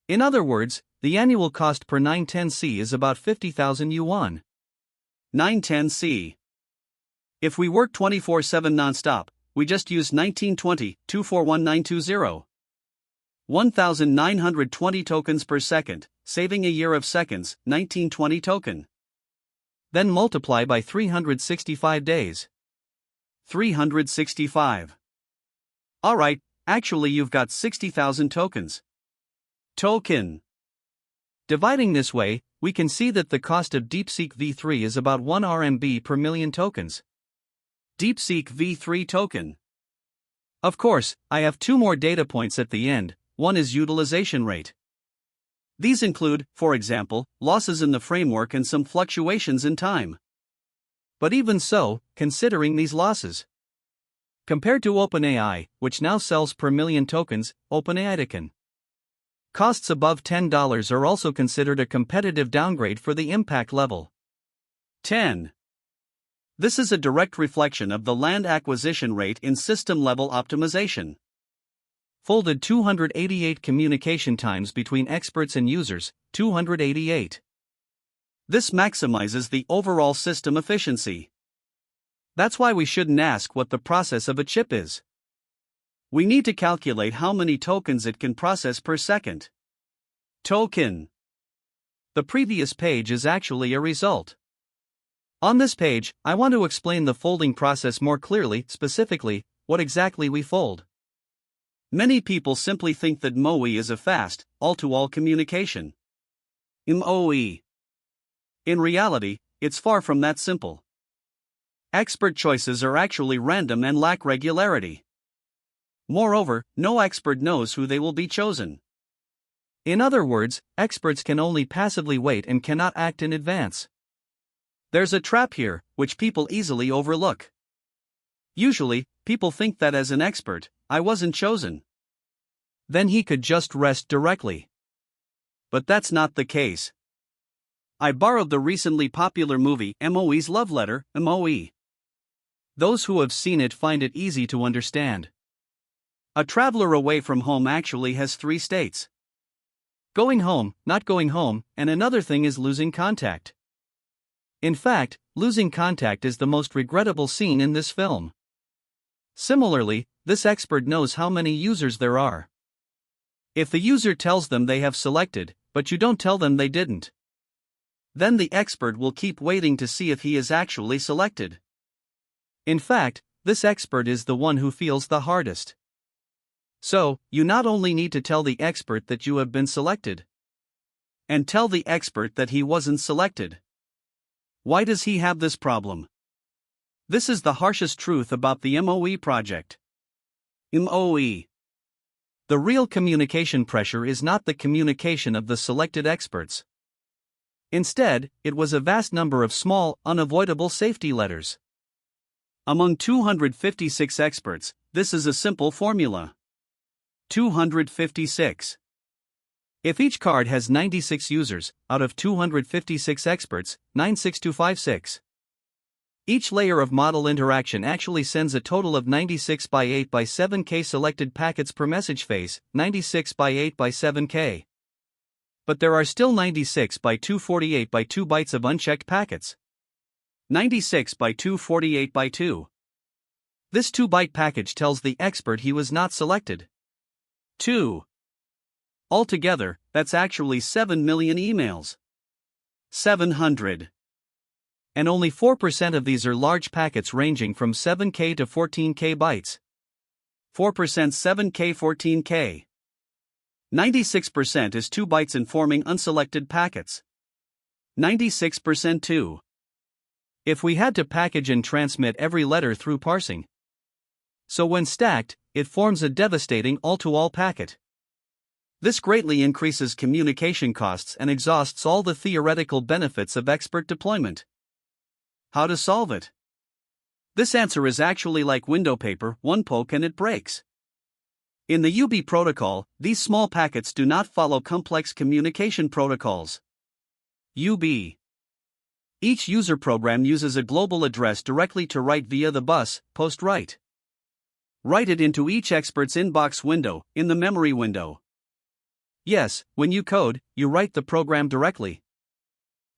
In other words, the annual cost per 910C is about 50,000 yuan. 910C. If we work 24/7 non-stop, we just use 1920, 241920. 1,920 tokens per second, saving a year of seconds, 1920 token. Then multiply by 365 days. 365. Alright, actually you've got 60,000 tokens. Token. Dividing this way, we can see that the cost of DeepSeek v3 is about 1 RMB per million tokens. DeepSeek v3 token. Of course, I have two more data points at the end. One is utilization rate. These include, for example, losses in the framework and some fluctuations in time. But even so, considering these losses, compared to OpenAI, which now sells per million tokens, OpenAI token costs above $10 are also considered a competitive downgrade for the impact level. 10. This is a direct reflection of the land acquisition rate in system-level optimization. Folded 288 communication times between experts and users, 288. This maximizes the overall system efficiency. That's why we shouldn't ask what the process of a chip is. We need to calculate how many tokens it can process per second. Token. The previous page is actually a result. On this page, I want to explain the folding process more clearly, specifically, what exactly we fold. Many people simply think that MOE is a fast, all-to-all communication. MOE. In reality, it's far from that simple. Expert choices are actually random and lack regularity. Moreover, no expert knows who they will be chosen. In other words, experts can only passively wait and cannot act in advance. There's a trap here, which people easily overlook. Usually, people think that as an expert, I wasn't chosen. Then he could just rest directly. But that's not the case. I borrowed the recently popular movie MOE's Love Letter, MOE. Those who have seen it find it easy to understand. A traveler away from home actually has 3 states: going home, not going home, and another thing is losing contact. In fact, losing contact is the most regrettable scene in this film. Similarly, this expert knows how many users there are. If the user tells them they have selected, but you don't tell them they didn't, then the expert will keep waiting to see if he is actually selected. In fact, this expert is the one who feels the hardest. So, you not only need to tell the expert that you have been selected, and tell the expert that he wasn't selected. Why does he have this problem? This is the harshest truth about the MOE project. MOE. The real communication pressure is not the communication of the selected experts. Instead, it was a vast number of small, unavoidable safety letters. Among 256 experts, this is a simple formula. 256. If each card has 96 users, out of 256 experts, 96256. Each layer of model interaction actually sends a total of 96 by 8 by 7K selected packets per message phase, 96 by 8 by 7K. But there are still 96 by 248 by 2 bytes of unchecked packets. 96 by 248 by 2. This 2-byte package tells the expert he was not selected. 2. Altogether, that's actually 7 million emails. 700. And only 4% of these are large packets ranging from 7K to 14K bytes. 4% 7K 14K. 96% is 2 bytes informing unselected packets. 96% 2. If we had to package and transmit every letter through parsing. So when stacked, it forms a devastating all-to-all packet. This greatly increases communication costs and exhausts all the theoretical benefits of expert deployment. How to solve it? This answer is actually like window paper, one poke and it breaks. In the UB protocol, these small packets do not follow complex communication protocols. UB. Each user program uses a global address directly to write via the bus, post-write. Write it into each expert's inbox window, in the memory window. Yes, when you code, you write the program directly.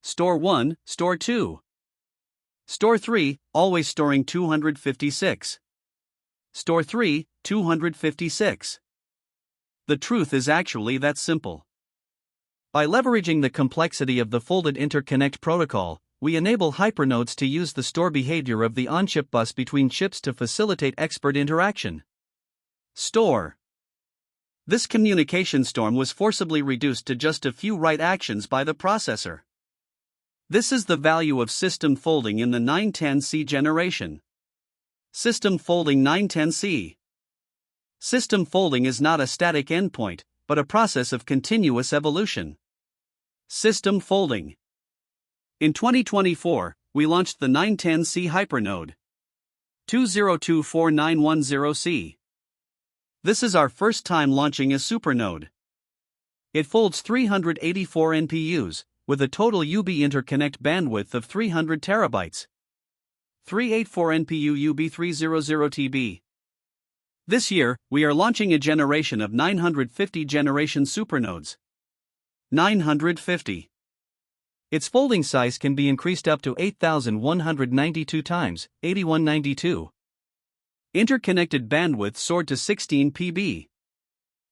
Store 1, store 2. Store 3, always storing 256. Store 3, 256. The truth is actually that simple. By leveraging the complexity of the folded interconnect protocol, we enable hypernodes to use the store behavior of the on-chip bus between chips to facilitate expert interaction. Store. This communication storm was forcibly reduced to just a few write actions by the processor. This is the value of system folding in the 910C generation. System folding 910C. System folding is not a static endpoint, but a process of continuous evolution. System folding. In 2024, we launched the 910C hypernode. 2024910C. This is our first time launching a supernode. It folds 384 NPUs, with a total UB interconnect bandwidth of 300 terabytes. 384 NPU UB300TB. This year, we are launching a generation of 950 generation supernodes. 950. Its folding size can be increased up to 8,192 times, 8192. Interconnected bandwidth soared to 16 PB.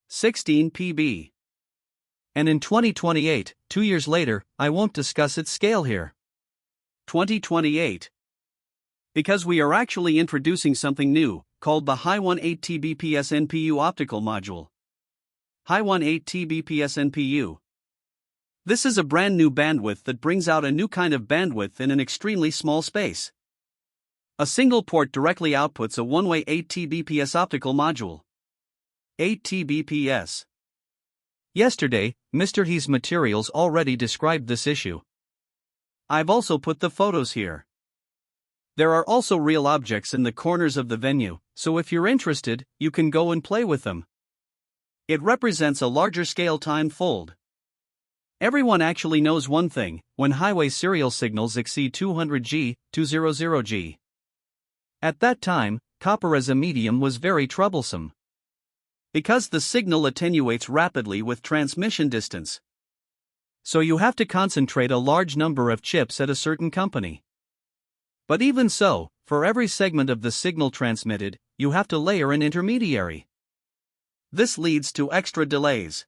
16 PB. And in 2028, 2 years later, I won't discuss its scale here. 2028. Because we are actually introducing something new, called the Huawei 8 Tbps NPU optical module. Huawei 8 Tbps NPU. This is a brand new bandwidth that brings out a new kind of bandwidth in an extremely small space. A single port directly outputs a one-way 8 Tbps optical module. 8 Tbps. Yesterday, Mr. He's materials already described this issue. I've also put the photos here. There are also real objects in the corners of the venue, so if you're interested, you can go and play with them. It represents a larger scale time fold. Everyone actually knows one thing: when Huawei serial signals exceed 200G, 200G. At that time, copper as a medium was very troublesome. Because the signal attenuates rapidly with transmission distance. So you have to concentrate a large number of chips at a certain company. But even so, for every segment of the signal transmitted, you have to layer an intermediary. This leads to extra delays.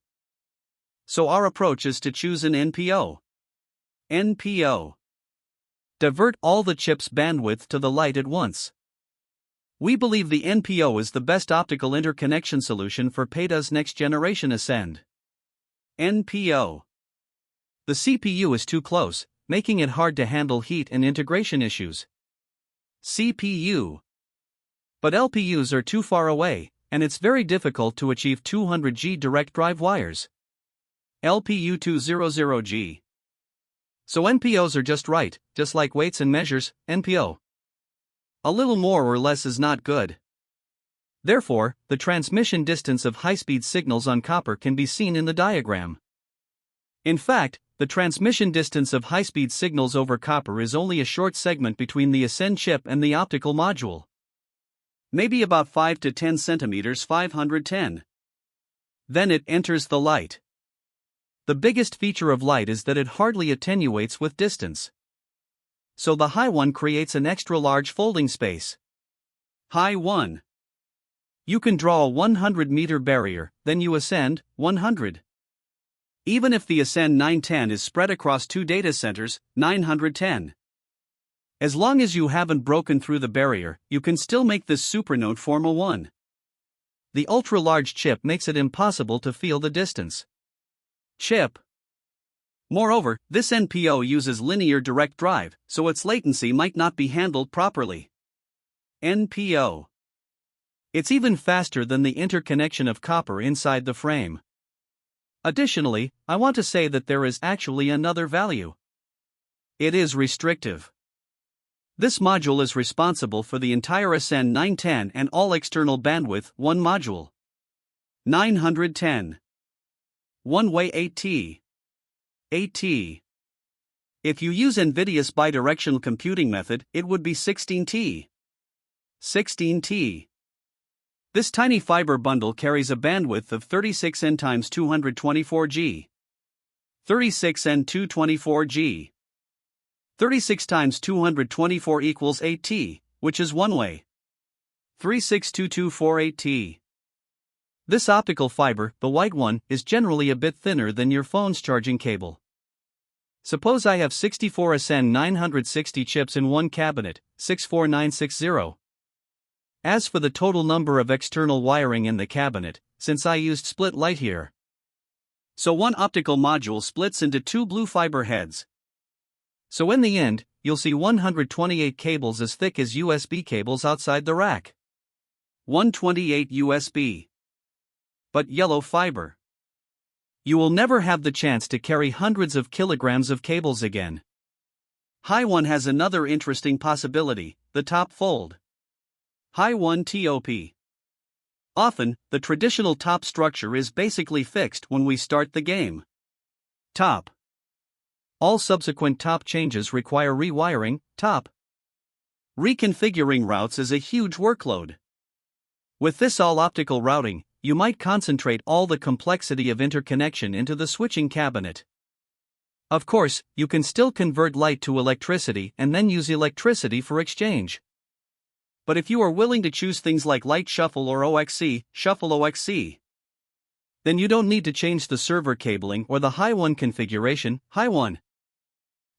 So our approach is to choose an NPO. NPO. Divert all the chip's bandwidth to the light at once. We believe the NPO is the best optical interconnection solution for PETA's next generation ascend. NPO. The CPU is too close, making it hard to handle heat and integration issues. CPU. But LPUs are too far away, and it's very difficult to achieve 200G direct drive wires. LPU200G. So NPOs are just right, just like weights and measures, NPO. A little more or less is not good. Therefore, the transmission distance of high-speed signals on copper can be seen in the diagram. In fact, the transmission distance of high-speed signals over copper is only a short segment between the ISCAS chip and the optical module. Maybe about 5 to 10 centimeters, 510. Then it enters the light. The biggest feature of light is that it hardly attenuates with distance. So the high one creates an extra large folding space. High 1. You can draw a 100-meter barrier, then you ascend 100. Even if the ascend 910 is spread across 2 data centers, 910. As long as you haven't broken through the barrier, you can still make this supernode form a 1. The ultra-large chip makes it impossible to feel the distance. Chip. Moreover, this NPO uses linear direct drive, so its latency might not be handled properly. NPO. It's even faster than the interconnection of copper inside the frame. Additionally, I want to say that there is actually another value. It is restrictive. This module is responsible for the entire ascend 910 and all external bandwidth, one module. 910. One-way 8T. 8T. If you use NVIDIA's bidirectional computing method, it would be 16T. 16T. This tiny fiber bundle carries a bandwidth of 36N times 224G. 36N 224G. 36 times 224 equals 8T, which is one-way. 36224 This optical fiber, the white one, is generally a bit thinner than your phone's charging cable. Suppose I have 64 SN 960 chips in one cabinet, 64960. As for the total number of external wiring in the cabinet, since I used split light here. So one optical module splits into 2 blue fiber heads. So in the end, you'll see 128 cables as thick as USB cables outside the rack. 128 USB. But yellow fiber. You will never have the chance to carry hundreds of kilograms of cables again. High one has another interesting possibility, the top fold. High 1 TOP. Often, the traditional top structure is basically fixed when we start the game. Top. All subsequent top changes require rewiring, top. Reconfiguring routes is a huge workload. With this all-optical routing, you might concentrate all the complexity of interconnection into the switching cabinet. Of course, you can still convert light to electricity and then use electricity for exchange. But if you are willing to choose things like light shuffle or OXC, shuffle OXC, then you don't need to change the server cabling or the high one configuration, high one.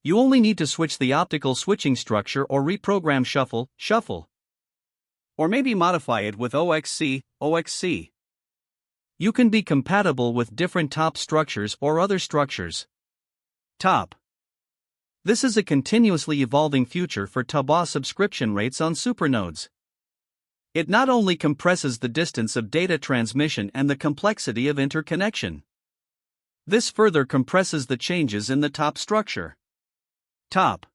You only need to switch the optical switching structure or reprogram shuffle, shuffle. Or maybe modify it with OXC, OXC. You can be compatible with different top structures or other structures. Top. This is a continuously evolving future for TOBA subscription rates on supernodes. It not only compresses the distance of data transmission and the complexity of interconnection. This further compresses the changes in the top structure. Top.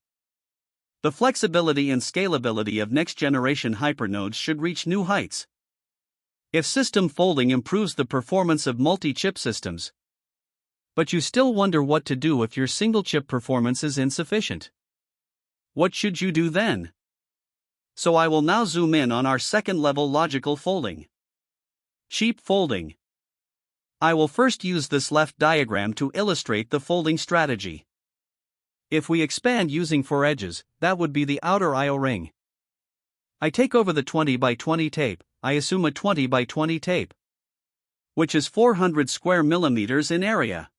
The flexibility and scalability of next-generation hypernodes should reach new heights. If system folding improves the performance of multi-chip systems, but you still wonder what to do if your single-chip performance is insufficient. What should you do then? So I will now zoom in on our second-level logical folding. Cheap folding. I will first use this left diagram to illustrate the folding strategy. If we expand using 4 edges, that would be the outer I/O ring. I take over the 20 by 20 tape, I assume a 20 by 20 tape, which is 400 square millimeters in area.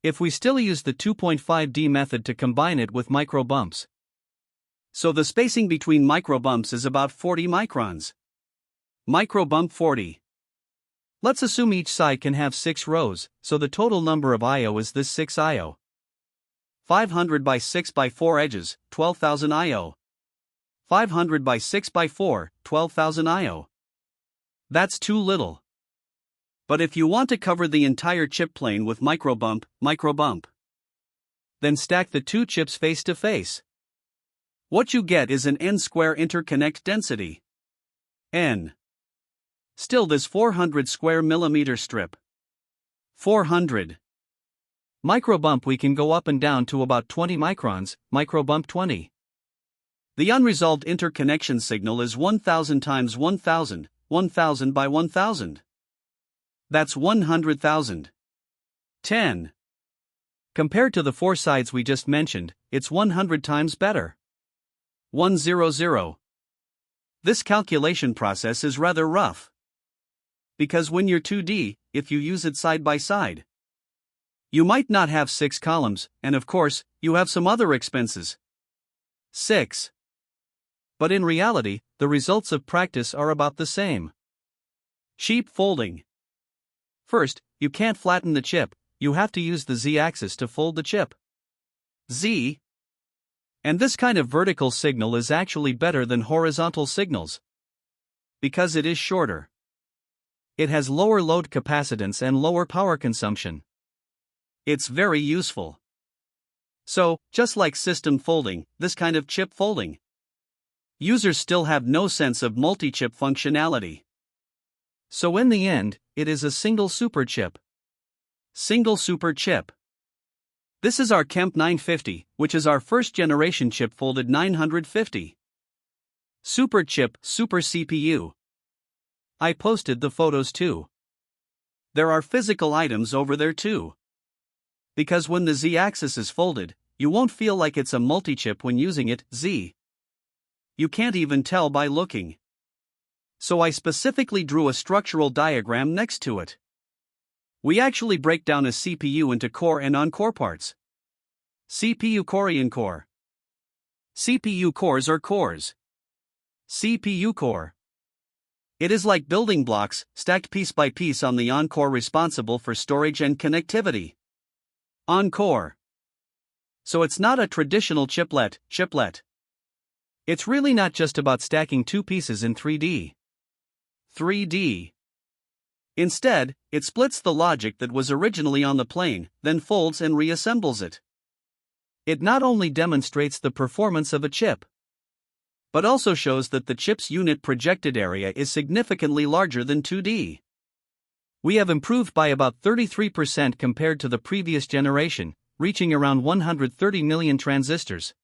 If we still use the 2.5D method to combine it with micro bumps. So the spacing between micro bumps is about 40 microns. Micro bump 40. Let's assume each side can have 6 rows, so the total number of I/O is this 6 I/O. 500 by 6 by 4 edges, 12,000 I/O. 500 by 6 by 4, 12,000 I/O. That's too little. But if you want to cover the entire chip plane with microbump, then stack the two chips face to face. What you get is an n-square interconnect density. N. Still this 400 square millimeter strip. 400. Microbump we can go up and down to about 20 microns, microbump 20. The unresolved interconnection signal is 1000 times 1000, 1000 by 1000. That's 100,000. 10. Compared to the 4 sides we just mentioned, it's 100 times better. 100. This calculation process is rather rough. Because when you're 2D, if you use it side by side, you might not have 6 columns, and of course, you have some other expenses. 6. But in reality, the results of practice are about the same. Cheap folding. First, you can't flatten the chip, you have to use the z-axis to fold the chip. Z. And this kind of vertical signal is actually better than horizontal signals. Because it is shorter. It has lower load capacitance and lower power consumption. It's very useful. So, just like system folding, this kind of chip folding, users still have no sense of multi-chip functionality. So in the end, it is a single super chip. Single super chip. This is our Kemp 950, which is our first generation chip folded 950. Super chip, super CPU. I posted the photos too. There are physical items over there too. Because when the z-axis is folded, you won't feel like it's a multi-chip when using it, Z. You can't even tell by looking. So I specifically drew a structural diagram next to it. We actually break down a CPU into core and on-core parts. CPU Korean core. CPU cores are cores. CPU core. It is like building blocks, stacked piece by piece on the on-core responsible for storage and connectivity. On-core. So it's not a traditional chiplet. It's really not just about stacking two pieces in 3D. Instead, it splits the logic that was originally on the plane, then folds and reassembles it. It not only demonstrates the performance of a chip, but also shows that the chip's unit projected area is significantly larger than 2D. We have improved by about 33% compared to the previous generation, reaching around 130 million transistors.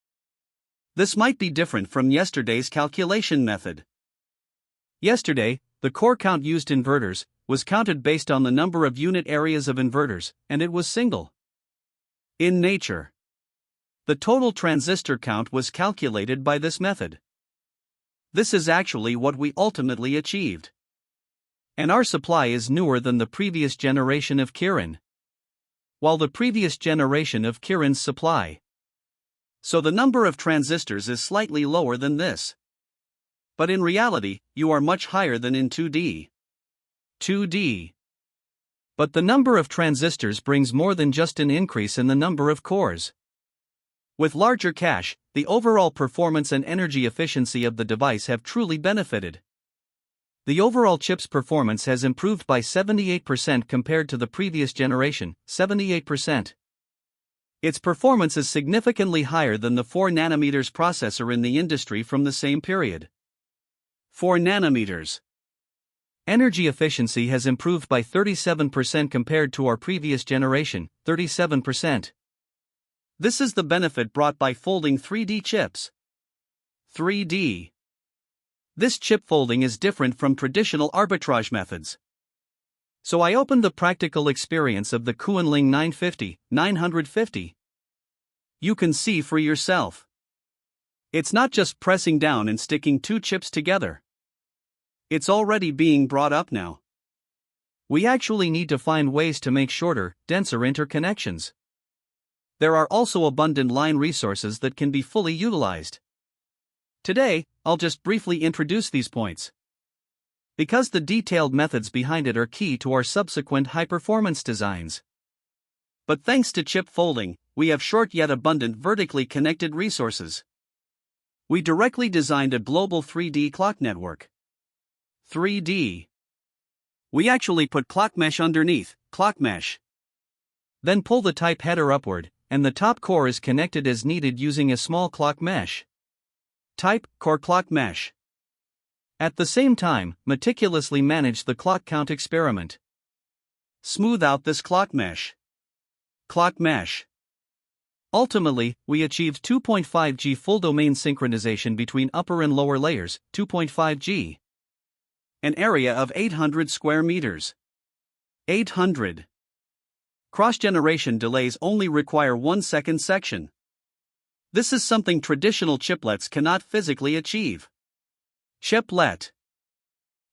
This might be different from yesterday's calculation method. Yesterday, the core count used inverters was counted based on the number of unit areas of inverters, and it was single in nature. The total transistor count was calculated by this method. This is actually what we ultimately achieved. And our supply is newer than the previous generation of Kirin, while the previous generation of Kirin's supply. So the number of transistors is slightly lower than this. But in reality, you are much higher than in 2D. But the number of transistors brings more than just an increase in the number of cores. With larger cache, the overall performance and energy efficiency of the device have truly benefited. The overall chip's performance has improved by 78% compared to the previous generation, 78%. Its performance is significantly higher than the 4 nanometers processor in the industry from the same period. 4 nanometers. Energy efficiency has improved by 37% compared to our previous generation, 37%. This is the benefit brought by folding 3D chips. 3D. This chip folding is different from traditional arbitrage methods. So I opened the practical experience of the Huawei 950. You can see for yourself. It's not just pressing down and sticking two chips together. It's already being brought up now. We actually need to find ways to make shorter, denser interconnections. There are also abundant line resources that can be fully utilized. Today, I'll just briefly introduce these points, because the detailed methods behind it are key to our subsequent high-performance designs. But thanks to chip folding, we have short yet abundant vertically connected resources. We directly designed a global 3D clock network. 3D. We actually put clock mesh underneath, clock mesh. Then pull the type header upward, and the top core is connected as needed using a small clock mesh. Type, core clock mesh. At the same time, meticulously manage the clock count experiment. Smooth out this clock mesh. Clock mesh. Ultimately, we achieved 2.5G full domain synchronization between upper and lower layers, 2.5G. An area of 800 square meters. 800. Cross-generation delays only require 1 second section. This is something traditional chiplets cannot physically achieve. Chiplet.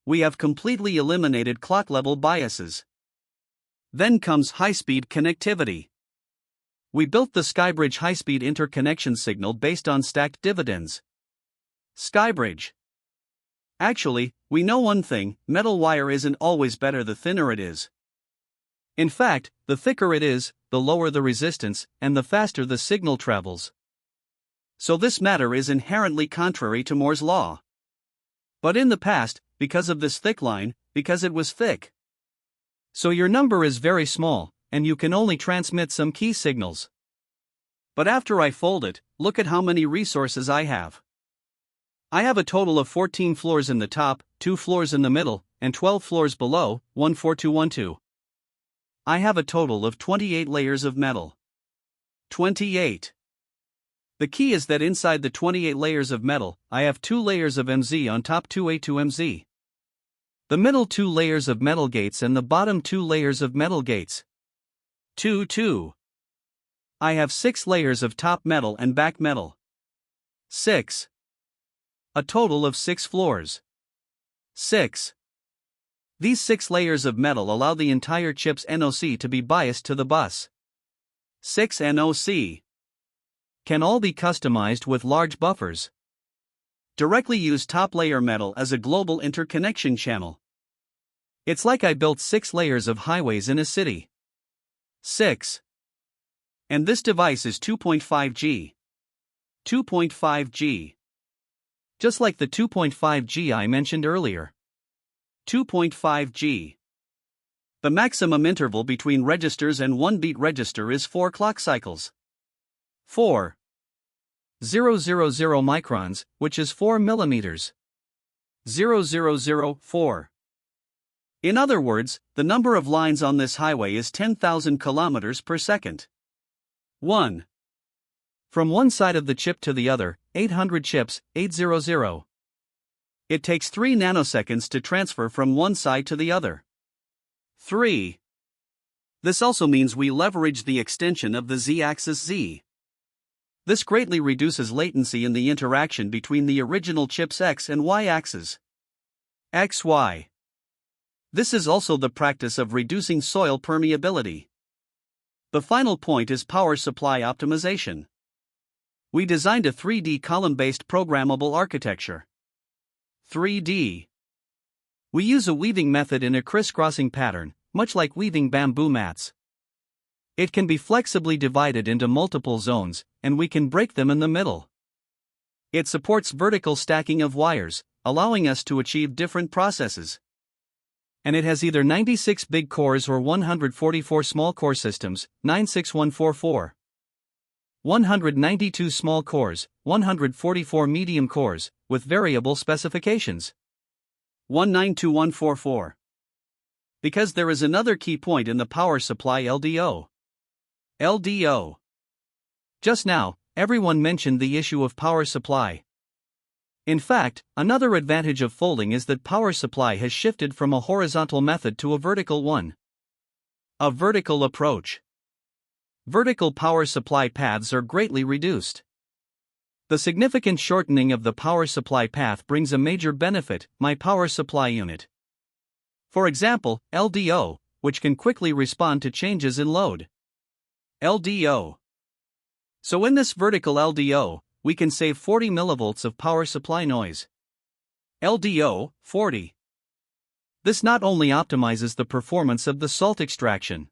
We have completely eliminated clock-level biases. Then comes high-speed connectivity. We built the SkyBridge high-speed interconnection signal based on stacked dividends. SkyBridge. Actually, we know one thing: metal wire isn't always better the thinner it is. In fact, the thicker it is, the lower the resistance, and the faster the signal travels. So this matter is inherently contrary to Moore's law. But in the past, because of this thick line, because it was thick. So your number is very small, and you can only transmit some key signals. But after I fold it, look at how many resources I have. I have a total of 14 floors in the top, 2 floors in the middle, and 12 floors below, 14212. I have a total of 28 layers of metal. 28. The key is that inside the 28 layers of metal, I have 2 layers of MZ on top 2A2MZ. The middle 2 layers of metal gates and the bottom 2 layers of metal gates. 2. I have 6 layers of top metal and back metal. 6. A total of 6 floors. 6. These 6 layers of metal allow the entire chip's NOC to be biased to the bus. 6 NOC can all be customized with large buffers. Directly use top layer metal as a global interconnection channel. It's like I built 6 layers of highways in a city. 6. And this device is 2.5G. 2.5G. Just like the 2.5G I mentioned earlier. 2.5G. The maximum interval between registers and 1-beat register is 4 clock cycles. 4. 000 microns, which is 4 millimeters. 0004. In other words, the number of lines on this highway is 10,000 kilometers per second. 1. From one side of the chip to the other, 800 chips, 800. It takes 3 nanoseconds to transfer from one side to the other. 3. This also means we leverage the extension of the z-axis Z. This greatly reduces latency in the interaction between the original chip's X and Y axes. XY. This is also the practice of reducing soil permeability. The final point is power supply optimization. We designed a 3D column-based programmable architecture. 3D. We use a weaving method in a crisscrossing pattern, much like weaving bamboo mats. It can be flexibly divided into multiple zones, and we can break them in the middle. It supports vertical stacking of wires, allowing us to achieve different processes. And it has either 96 big cores or 144 small core systems, 96144. 192 small cores, 144 medium cores, with variable specifications. 192144. Because there is another key point in the power supply LDO. LDO. Just now, everyone mentioned the issue of power supply. In fact, another advantage of folding is that power supply has shifted from a horizontal method to a vertical one. A vertical approach. Vertical power supply paths are greatly reduced. The significant shortening of the power supply path brings a major benefit: my power supply unit. For example, LDO, which can quickly respond to changes in load. LDO. So in this vertical LDO, we can save 40 millivolts of power supply noise. LDO, 40. This not only optimizes the performance of the salt extraction.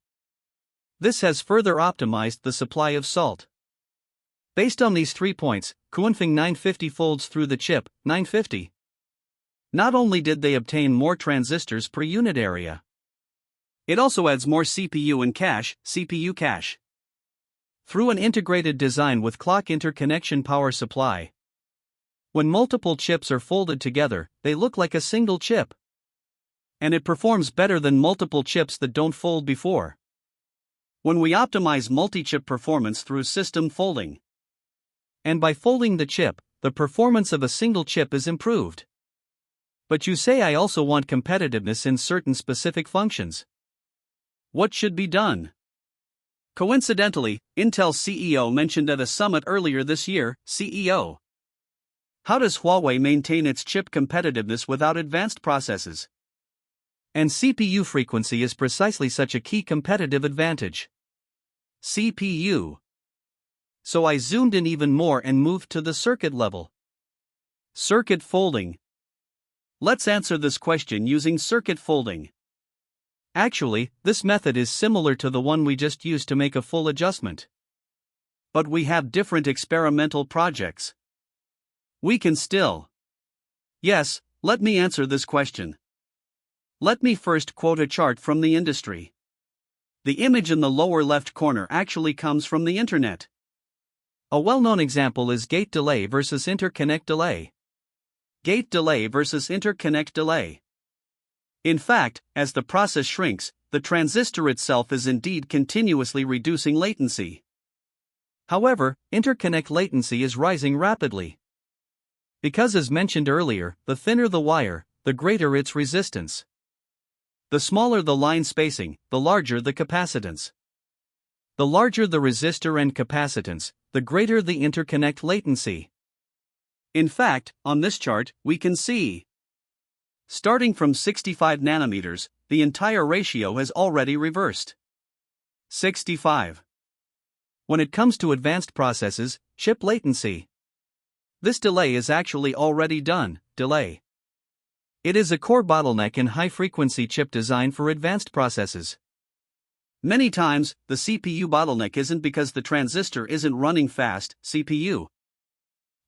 This has further optimized the supply of salt. Based on these 3 points, Kuanfeng 950 folds through the chip, 950. Not only did they obtain more transistors per unit area, it also adds more CPU and cache, CPU cache. Through an integrated design with clock interconnection power supply. When multiple chips are folded together, they look like a single chip. And it performs better than multiple chips that don't fold before. When we optimize multi-chip performance through system folding. And by folding the chip, the performance of a single chip is improved. But you say I also want competitiveness in certain specific functions. What should be done? Coincidentally, Intel's CEO mentioned at a summit earlier this year, CEO. How does Huawei maintain its chip competitiveness without advanced processes? And CPU frequency is precisely such a key competitive advantage. CPU. So I zoomed in even more and moved to the circuit level. Circuit folding. Let's answer this question using circuit folding. Actually, this method is similar to the one we just used to make a full adjustment. But we have different experimental projects. We can still. Yes, let me answer this question. Let me first quote a chart from the industry. The image in the lower left corner actually comes from the internet. A well-known example is gate delay versus interconnect delay. Gate delay versus interconnect delay. In fact, as the process shrinks, the transistor itself is indeed continuously reducing latency. However, interconnect latency is rising rapidly. Because, as mentioned earlier, the thinner the wire, the greater its resistance. The smaller the line spacing, the larger the capacitance. The larger the resistor and capacitance, the greater the interconnect latency. In fact, on this chart, we can see, starting from 65 nanometers, the entire ratio has already reversed. 65. When it comes to advanced processes, chip latency. This delay is actually already done, delay. It is a core bottleneck in high-frequency chip design for advanced processes. Many times, the CPU bottleneck isn't because the transistor isn't running fast, CPU.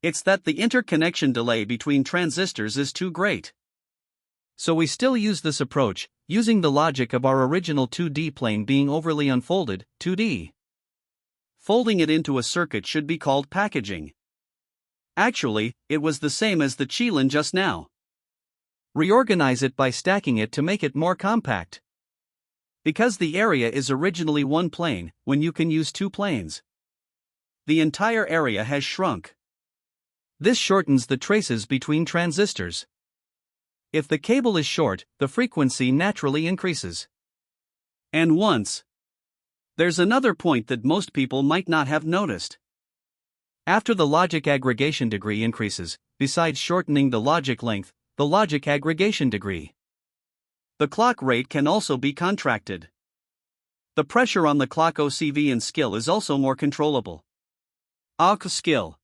It's that the interconnection delay between transistors is too great. So we still use this approach, using the logic of our original 2D plane being overly unfolded, 2D. Folding it into a circuit should be called packaging. Actually, it was the same as the Kirin just now. Reorganize it by stacking it to make it more compact. Because the area is originally one plane, when you can use two planes, the entire area has shrunk. This shortens the traces between transistors. If the cable is short, the frequency naturally increases. And there's another point that most people might not have noticed. After the logic aggregation degree increases, besides shortening the logic length, the logic aggregation degree, the clock rate can also be contracted. The pressure on the clock OCV and skill is also more controllable. Skill.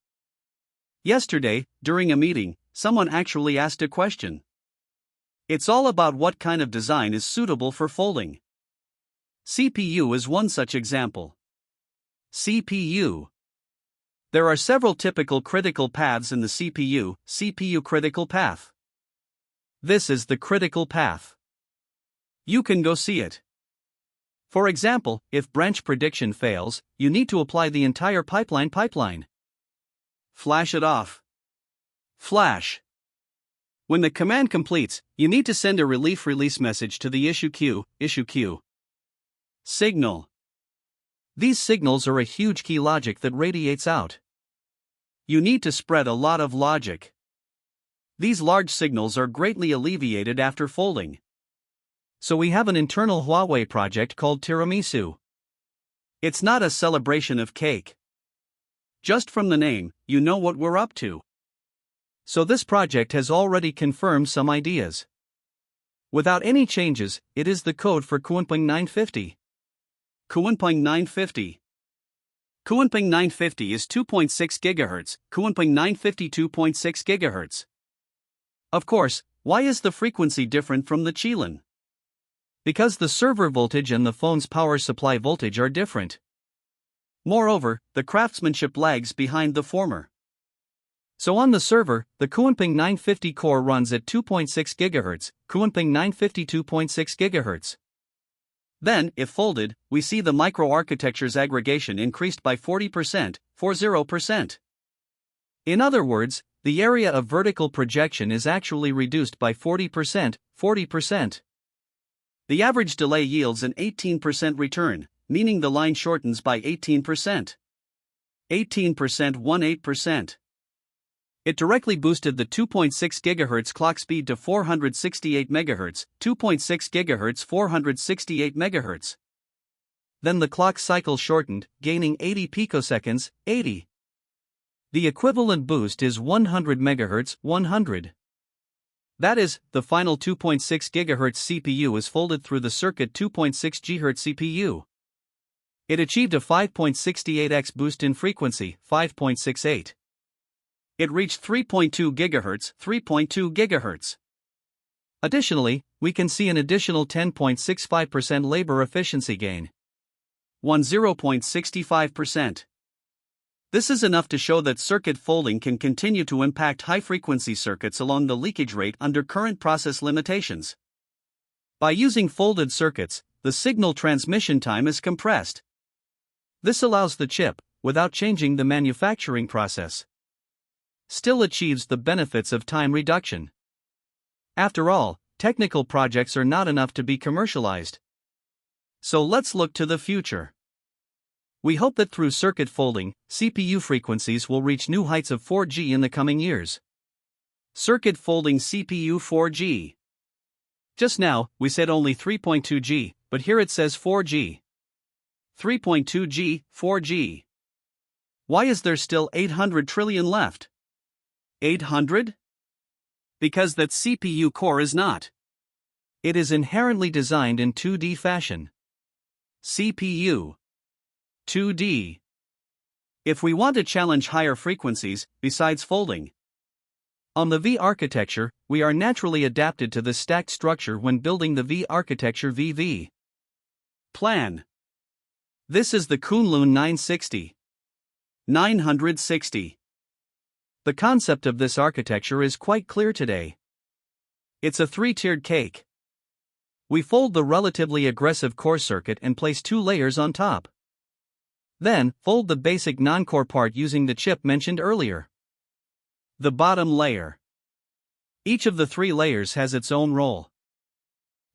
Yesterday, during a meeting, someone actually asked a question. It's all about what kind of design is suitable for folding. CPU is one such example. CPU. There are several typical critical paths in the CPU critical path. This is the critical path. You can go see it. For example, if branch prediction fails, you need to apply the entire pipeline. Flash it off. Flash. When the command completes, you need to send a relief release message to the issue queue. Signal. These signals are a huge key logic that radiates out. You need to spread a lot of logic. These large signals are greatly alleviated after folding. So we have an internal Huawei project called Tiramisu. It's not a celebration of cake. Just from the name, you know what we're up to. So this project has already confirmed some ideas. Without any changes, it is the code for Kunpeng 950. Kunpeng 950. Kunpeng 950 is 2.6 GHz, Kunpeng 950 2.6 GHz. Of course, why is the frequency different from the Kirin? Because the server voltage and the phone's power supply voltage are different. Moreover, the craftsmanship lags behind the former. So on the server, the Kunpeng 950 core runs at 2.6 GHz, Kunpeng 950 2.6 GHz. Then, if folded, we see the microarchitecture's aggregation increased by 40%, 40%. In other words, the area of vertical projection is actually reduced by 40%, 40%. The average delay yields an 18% return, meaning the line shortens by 18%. 18% 18%. It directly boosted the 2.6 GHz clock speed to 468 MHz, 2.6 GHz 468 MHz. Then the clock cycle shortened, gaining 80 picoseconds, 80. The equivalent boost is 100 MHz, 100. That is, the final 2.6 GHz CPU is folded through the circuit 2.6 GHz CPU. It achieved a 5.68x boost in frequency, 5.68. It reached 3.2 GHz, 3.2 GHz. Additionally, we can see an additional 10.65% labor efficiency gain. 0.65%. This is enough to show that circuit folding can continue to impact high-frequency circuits along the leakage rate under current process limitations. By using folded circuits, the signal transmission time is compressed. This allows the chip, without changing the manufacturing process, still achieves the benefits of time reduction. After all, technical projects are not enough to be commercialized. So let's look to the future. We hope that through circuit folding, CPU frequencies will reach new heights of 4G in the coming years. Circuit folding CPU 4G. Just now, we said only 3.2G, but here it says 4G. 3.2G, 4G. Why is there still 800 trillion left? 800? Because that CPU core is not. It is inherently designed in 2D fashion. CPU 2D. If we want to challenge higher frequencies, besides folding, on the V architecture, we are naturally adapted to the stacked structure when building the V architecture VV plan. This is the Kunlun 960. 960. The concept of this architecture is quite clear today. It's a three-tiered cake. We fold the relatively aggressive core circuit and place two layers on top. Then, fold the basic non-core part using the chip mentioned earlier. The bottom layer. Each of the three layers has its own role.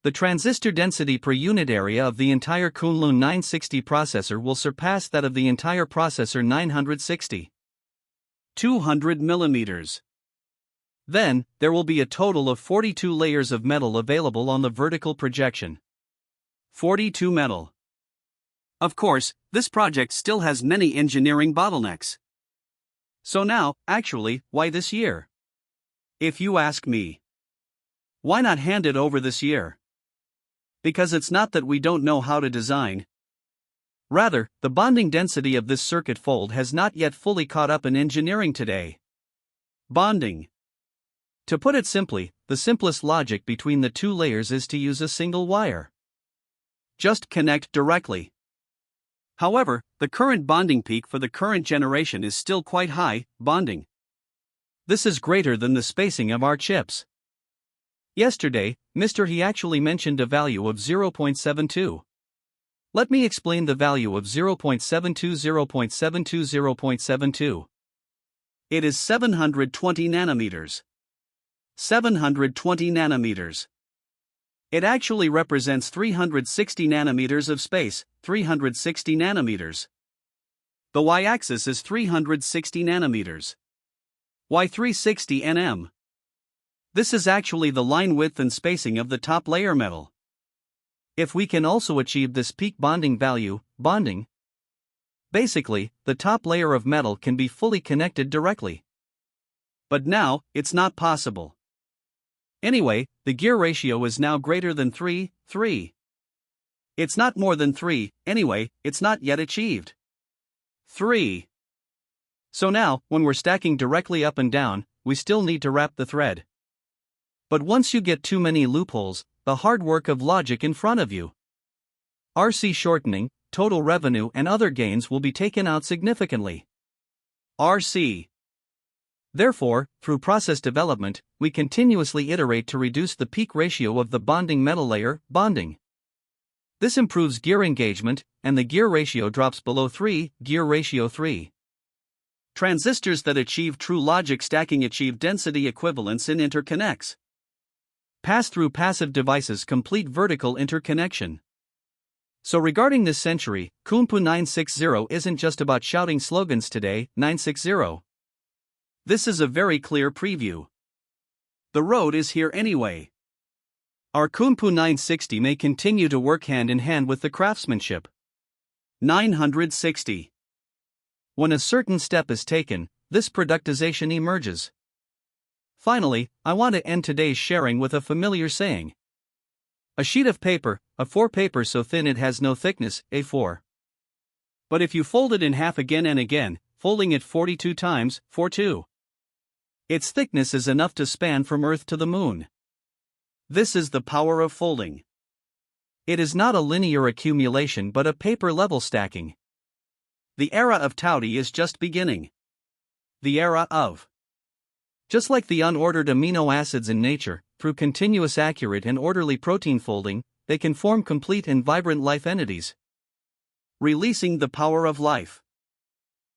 The transistor density per unit area of the entire Kunlun 960 processor will surpass that of the entire processor 960. 200 millimeters. Then, there will be a total of 42 layers of metal available on the vertical projection. 42 metal. Of course, this project still has many engineering bottlenecks. So now, actually, why this year? If you ask me, why not hand it over this year? Because it's not that we don't know how to design. Rather, the bonding density of this circuit fold has not yet fully caught up in engineering today. Bonding. To put it simply, the simplest logic between the two layers is to use a single wire. Just connect directly. However, the current bonding peak for the current generation is still quite high, bonding. This is greater than the spacing of our chips. Yesterday, Mr. He actually mentioned a value of 0.72. Let me explain the value of 0.72, 0.72, 0.72. It is 720 nanometers. 720 nanometers. It actually represents 360 nanometers of space, 360 nanometers. The y-axis is 360 nanometers. Why 360 nm? This is actually the line width and spacing of the top layer metal. If we can also achieve this peak bonding value, bonding, basically, the top layer of metal can be fully connected directly. But now, it's not possible. Anyway, the gear ratio is now greater than 3:3. It's not more than 3, anyway, it's not yet achieved. 3. So now, when we're stacking directly up and down, we still need to wrap the thread. But once you get too many loopholes, the hard work of logic in front of you, RC shortening, total revenue and other gains will be taken out significantly. RC. Therefore, through process development, we continuously iterate to reduce the peak ratio of the bonding metal layer, bonding. This improves gear engagement, and the gear ratio drops below 3, gear ratio 3. Transistors that achieve true logic stacking achieve density equivalence in interconnects. Pass-through passive devices complete vertical interconnection. So regarding this century, Kunpu 960 isn't just about shouting slogans today, 960. This is a very clear preview. The road is here anyway. Our Kunpu 960 may continue to work hand in hand with the craftsmanship. 960. When a certain step is taken, this productization emerges. Finally, I want to end today's sharing with a familiar saying. A sheet of paper, A4 paper so thin it has no thickness, A4. But if you fold it in half again and again, folding it 42 times, 42. Its thickness is enough to span from Earth to the Moon. This is the power of folding. It is not a linear accumulation but a paper-level stacking. The era of Taudi is just beginning. The era of. Just like the unordered amino acids in nature, through continuous accurate and orderly protein folding, they can form complete and vibrant life entities. Releasing the power of life.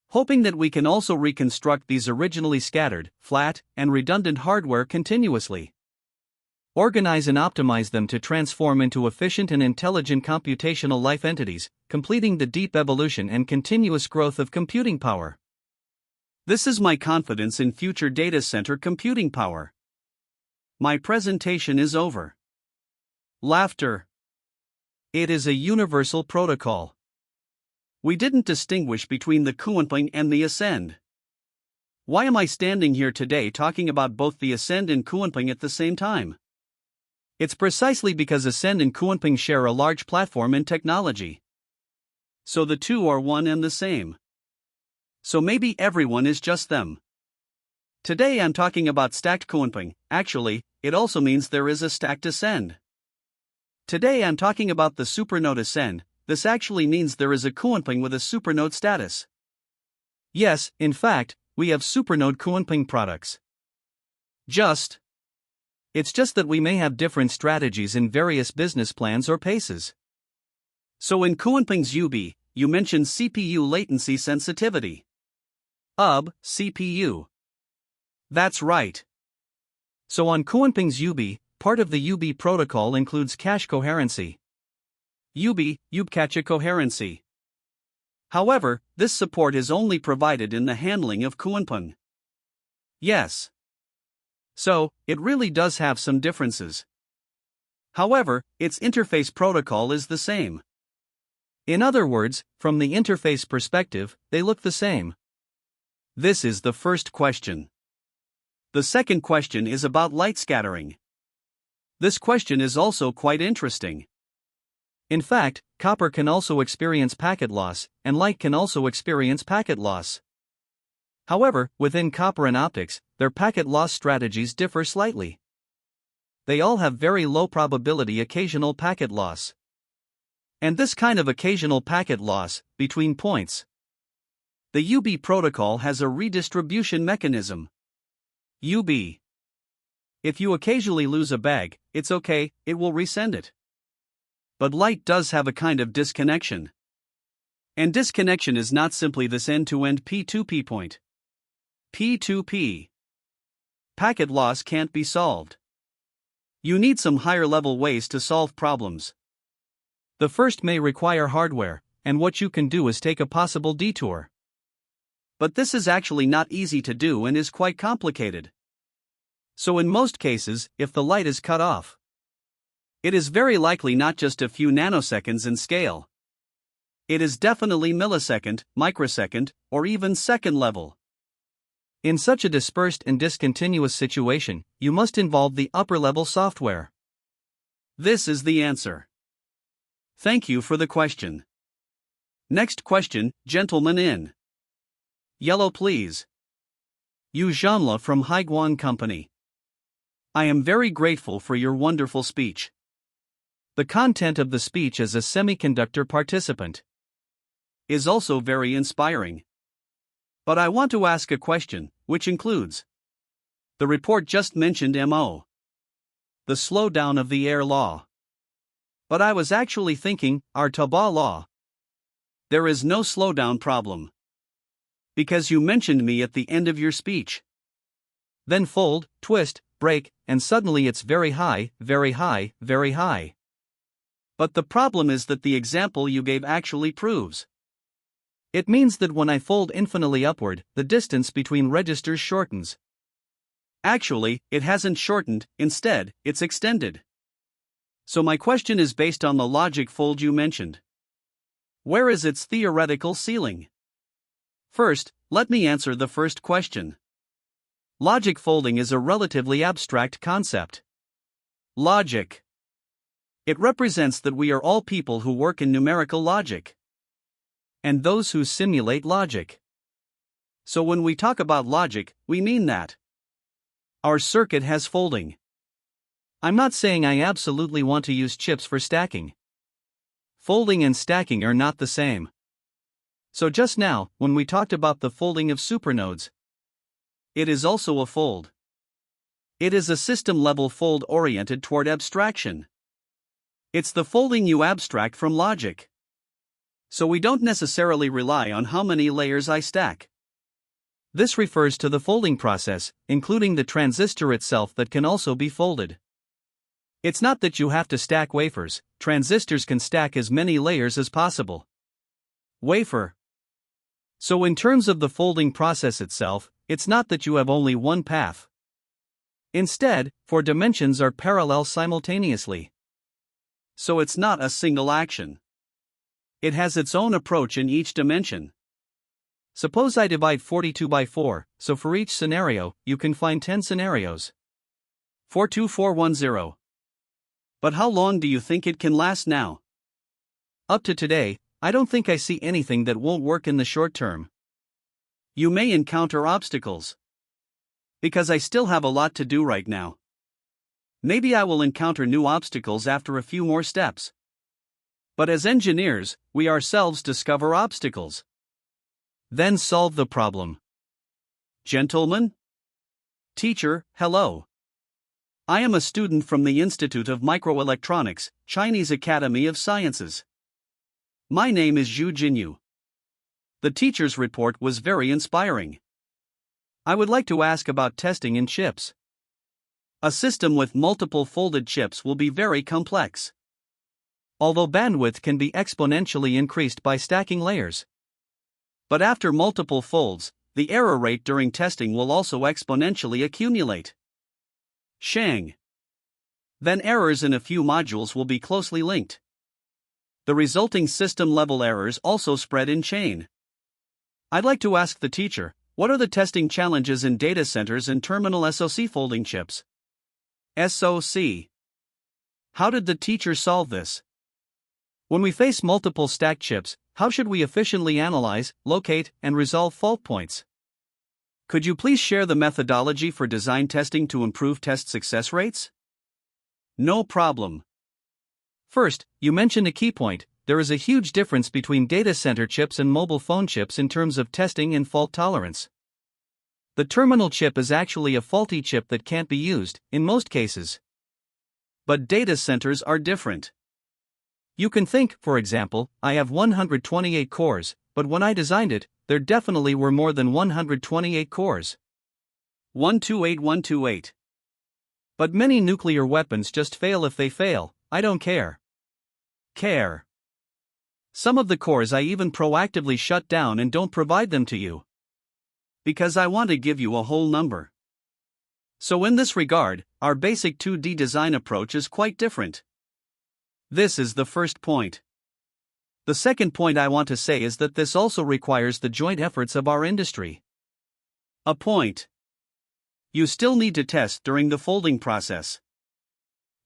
Hoping that we can also reconstruct these originally scattered, flat, and redundant hardware continuously. Organize and optimize them to transform into efficient and intelligent computational life entities, completing the deep evolution and continuous growth of computing power. This is my confidence in future data center computing power. My presentation is over. Laughter. It is a universal protocol. We didn't distinguish between the Kunpeng and the Ascend. Why am I standing here today talking about both the Ascend and Kunpeng at the same time? It's precisely because Ascend and Kunpeng share a large platform in technology. So the two are one and the same. So maybe everyone is just them. Today I'm talking about stacked Kunpeng, actually, it also means there is a stacked Ascend. Today I'm talking about the supernode Ascend, this actually means there is a Kunpeng with a supernode status. Yes, in fact, we have supernode Kunpeng products. It's just that we may have different strategies in various business plans or paces. So in Kunpeng's UB, you mentioned CPU latency sensitivity. CPU. That's right. So on Kunpeng's UB, part of the UB protocol includes cache coherency. UB cache coherency. However, this support is only provided in the handling of Kunpeng. Yes. So, it really does have some differences. However, its interface protocol is the same. In other words, from the interface perspective, they look the same. This is the first question. The second question is about light scattering. This question is also quite interesting. In fact, copper can also experience packet loss, and light can also experience packet loss. However, within copper and optics, their packet loss strategies differ slightly. They all have very low probability occasional packet loss. And this kind of occasional packet loss, between points. The UB protocol has a redistribution mechanism. UB. If you occasionally lose a bag, it's okay, it will resend it. But light does have a kind of disconnection. And disconnection is not simply this end-to-end P2P point. P2P. Packet loss can't be solved. You need some higher-level ways to solve problems. The first may require hardware, and what you can do is take a possible detour. But this is actually not easy to do and is quite complicated. So in most cases, if the light is cut off, it is very likely not just a few nanoseconds in scale. It is definitely millisecond, microsecond, or even second level. In such a dispersed and discontinuous situation, you must involve the upper-level software. This is the answer. Thank you for the question. Next question, gentleman in yellow please. Yu Zhanle from Haiguan Company. I am very grateful for your wonderful speech. The content of the speech as a semiconductor participant is also very inspiring. But I want to ask a question, which includes the report just mentioned MO. The slowdown of the air law. But I was actually thinking, our Taba law. There is no slowdown problem. Because you mentioned me at the end of your speech. Then fold, twist, break, and suddenly it's very high, very high, very high. But the problem is that the example you gave actually proves. It means that when I fold infinitely upward, the distance between registers shortens. Actually, it hasn't shortened, instead, it's extended. So my question is based on the logic fold you mentioned. Where is its theoretical ceiling? First, let me answer the first question. Logic folding is a relatively abstract concept. Logic. It represents that we are all people who work in numerical logic. And those who simulate logic. So when we talk about logic, we mean that our circuit has folding. I'm not saying I absolutely want to use chips for stacking. Folding and stacking are not the same. So just now, when we talked about the folding of supernodes, it is also a fold. It is a system-level fold oriented toward abstraction. It's the folding you abstract from logic. So we don't necessarily rely on how many layers I stack. This refers to the folding process, including the transistor itself that can also be folded. It's not that you have to stack wafers, transistors can stack as many layers as possible. Wafer. So in terms of the folding process itself, it's not that you have only one path. Instead, 4 dimensions are parallel simultaneously. So it's not a single action. It has its own approach in each dimension. Suppose I divide 42 by 4, so for each scenario, you can find 10 scenarios. 42410. But how long do you think it can last now? Up to today, I don't think I see anything that won't work in the short term. You may encounter obstacles. Because I still have a lot to do right now. Maybe I will encounter new obstacles after a few more steps. But as engineers, we ourselves discover obstacles. Then solve the problem. Gentlemen? Teacher, hello. I am a student from the Institute of Microelectronics, Chinese Academy of Sciences. My name is Zhu Jinyu. The teacher's report was very inspiring. I would like to ask about testing in chips. A system with multiple folded chips will be very complex. Although bandwidth can be exponentially increased by stacking layers. But after multiple folds, the error rate during testing will also exponentially accumulate. Shang. Then errors in a few modules will be closely linked. The resulting system-level errors also spread in chain. I'd like to ask the teacher, what are the testing challenges in data centers and terminal SoC folding chips? SoC. How did the teacher solve this? When we face multiple stacked chips, how should we efficiently analyze, locate, and resolve fault points? Could you please share the methodology for design testing to improve test success rates? No problem. First, you mentioned a key point. There is a huge difference between data center chips and mobile phone chips in terms of testing and fault tolerance. The terminal chip is actually a faulty chip that can't be used, in most cases. But data centers are different. You can think, for example, I have 128 cores, but when I designed it, there definitely were more than 128 cores. 128. But many nuclear weapons just fail if they fail. I don't care. Some of the cores I even proactively shut down and don't provide them to you. Because I want to give you a whole number. So in this regard, our basic 2D design approach is quite different. This is the first point. The second point I want to say is that this also requires the joint efforts of our industry. A point. You still need to test during the folding process.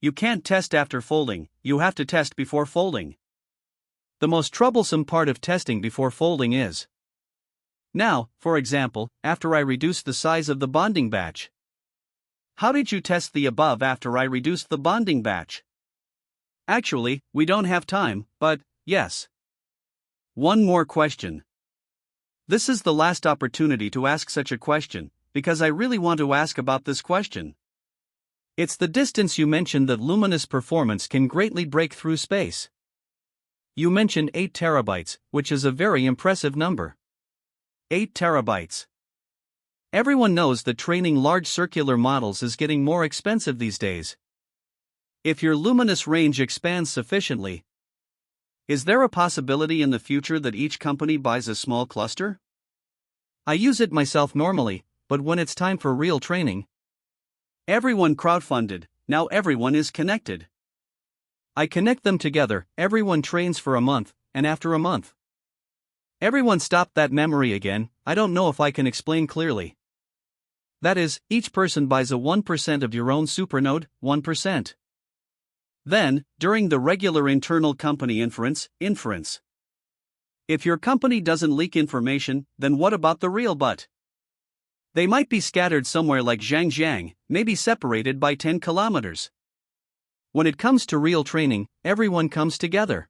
You can't test after folding, you have to test before folding. The most troublesome part of testing before folding is. Now, for example, after I reduced the size of the bonding batch. How did you test the above after I reduced the bonding batch? Actually, we don't have time, but, yes. One more question. This is the last opportunity to ask such a question, because I really want to ask about this question. It's the distance you mentioned that luminous performance can greatly break through space. You mentioned 8 terabytes, which is a very impressive number. 8 terabytes. Everyone knows that training large circular models is getting more expensive these days. If your luminous range expands sufficiently, is there a possibility in the future that each company buys a small cluster? I use it myself normally, but when it's time for real training, everyone crowdfunded, now everyone is connected. I connect them together, everyone trains for a month, and after a month, everyone stopped that memory again. I don't know if I can explain clearly. That is, each person buys a 1% of your own supernode, 1%. Then, during the regular internal company inference. If your company doesn't leak information, then what about the real but? They might be scattered somewhere like Zhangjiang, maybe separated by 10 kilometers. When it comes to real training, everyone comes together.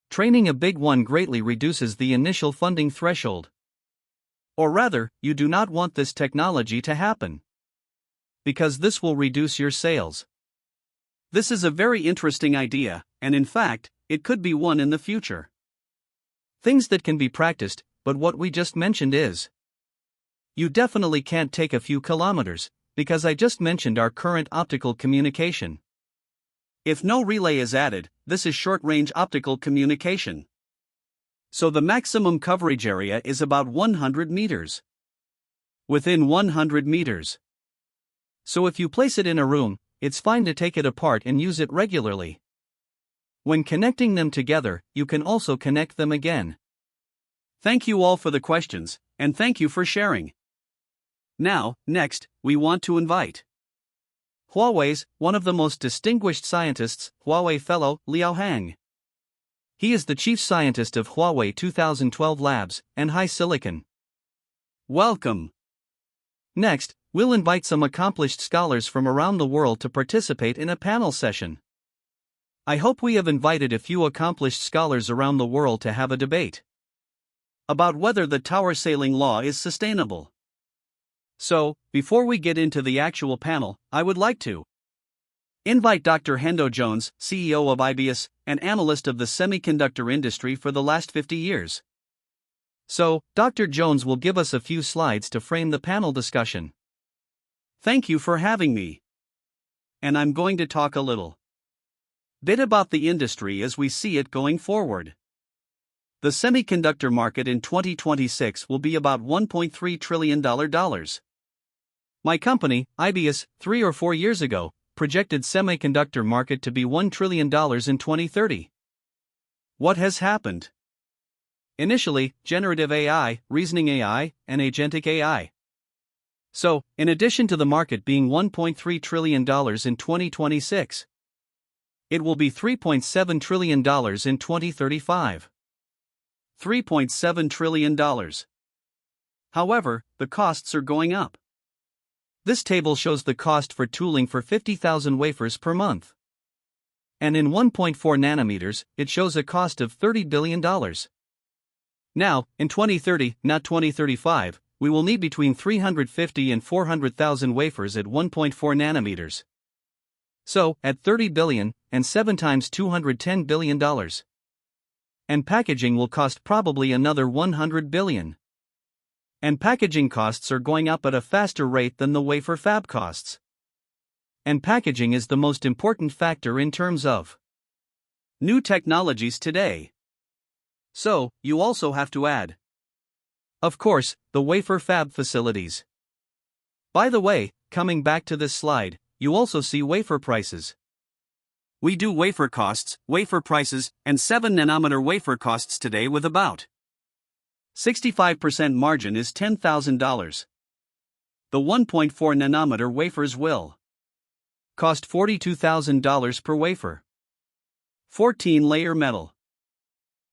Training a big one greatly reduces the initial funding threshold. Or rather, you do not want this technology to happen, because this will reduce your sales. This is a very interesting idea, and in fact, it could be one in the future. Things that can be practiced, but what we just mentioned is, you definitely can't take a few kilometers, because I just mentioned our current optical communication. If no relay is added, this is short-range optical communication. So the maximum coverage area is about 100 meters. Within 100 meters. So if you place it in a room, it's fine to take it apart and use it regularly. When connecting them together, you can also connect them again. Thank you all for the questions, and thank you for sharing. Now, next, we want to invite Huawei's, one of the most distinguished scientists, Huawei Fellow, Liao Hang. He is the chief scientist of Huawei 2012 Labs and HiSilicon. Welcome. Next, we'll invite some accomplished scholars from around the world to participate in a panel session. I hope we have invited a few accomplished scholars around the world to have a debate about whether the tower sailing law is sustainable. So, before we get into the actual panel, I would like to invite Dr. Hendo Jones, CEO of ISCAS, an analyst of the semiconductor industry for the last 50 years. So, Dr. Jones will give us a few slides to frame the panel discussion. Thank you for having me. And I'm going to talk a little bit about the industry as we see it going forward. The semiconductor market in 2026 will be about $1.3 trillion. My company, ISCAS, 3 or 4 years ago, projected semiconductor market to be $1 trillion in 2030. What has happened? Initially, generative AI, reasoning AI, and agentic AI. So, in addition to the market being $1.3 trillion in 2026, it will be $3.7 trillion in 2035. $3.7 trillion. However, the costs are going up. This table shows the cost for tooling for 50,000 wafers per month. And in 1.4 nanometers, it shows a cost of $30 billion. Now, in 2030, not 2035, we will need between 350 and 400,000 wafers at 1.4 nanometers. So, at $30 billion, and 7 times $210 billion. And packaging will cost probably another $100 billion. And packaging costs are going up at a faster rate than the wafer fab costs. And packaging is the most important factor in terms of new technologies today. So, you also have to add, of course, the wafer fab facilities. By the way, coming back to this slide, you also see wafer prices. We do wafer costs, wafer prices, and 7 nanometer wafer costs today with about 65% margin is $10,000. The 1.4 nanometer wafers will cost $42,000 per wafer. 14-layer metal.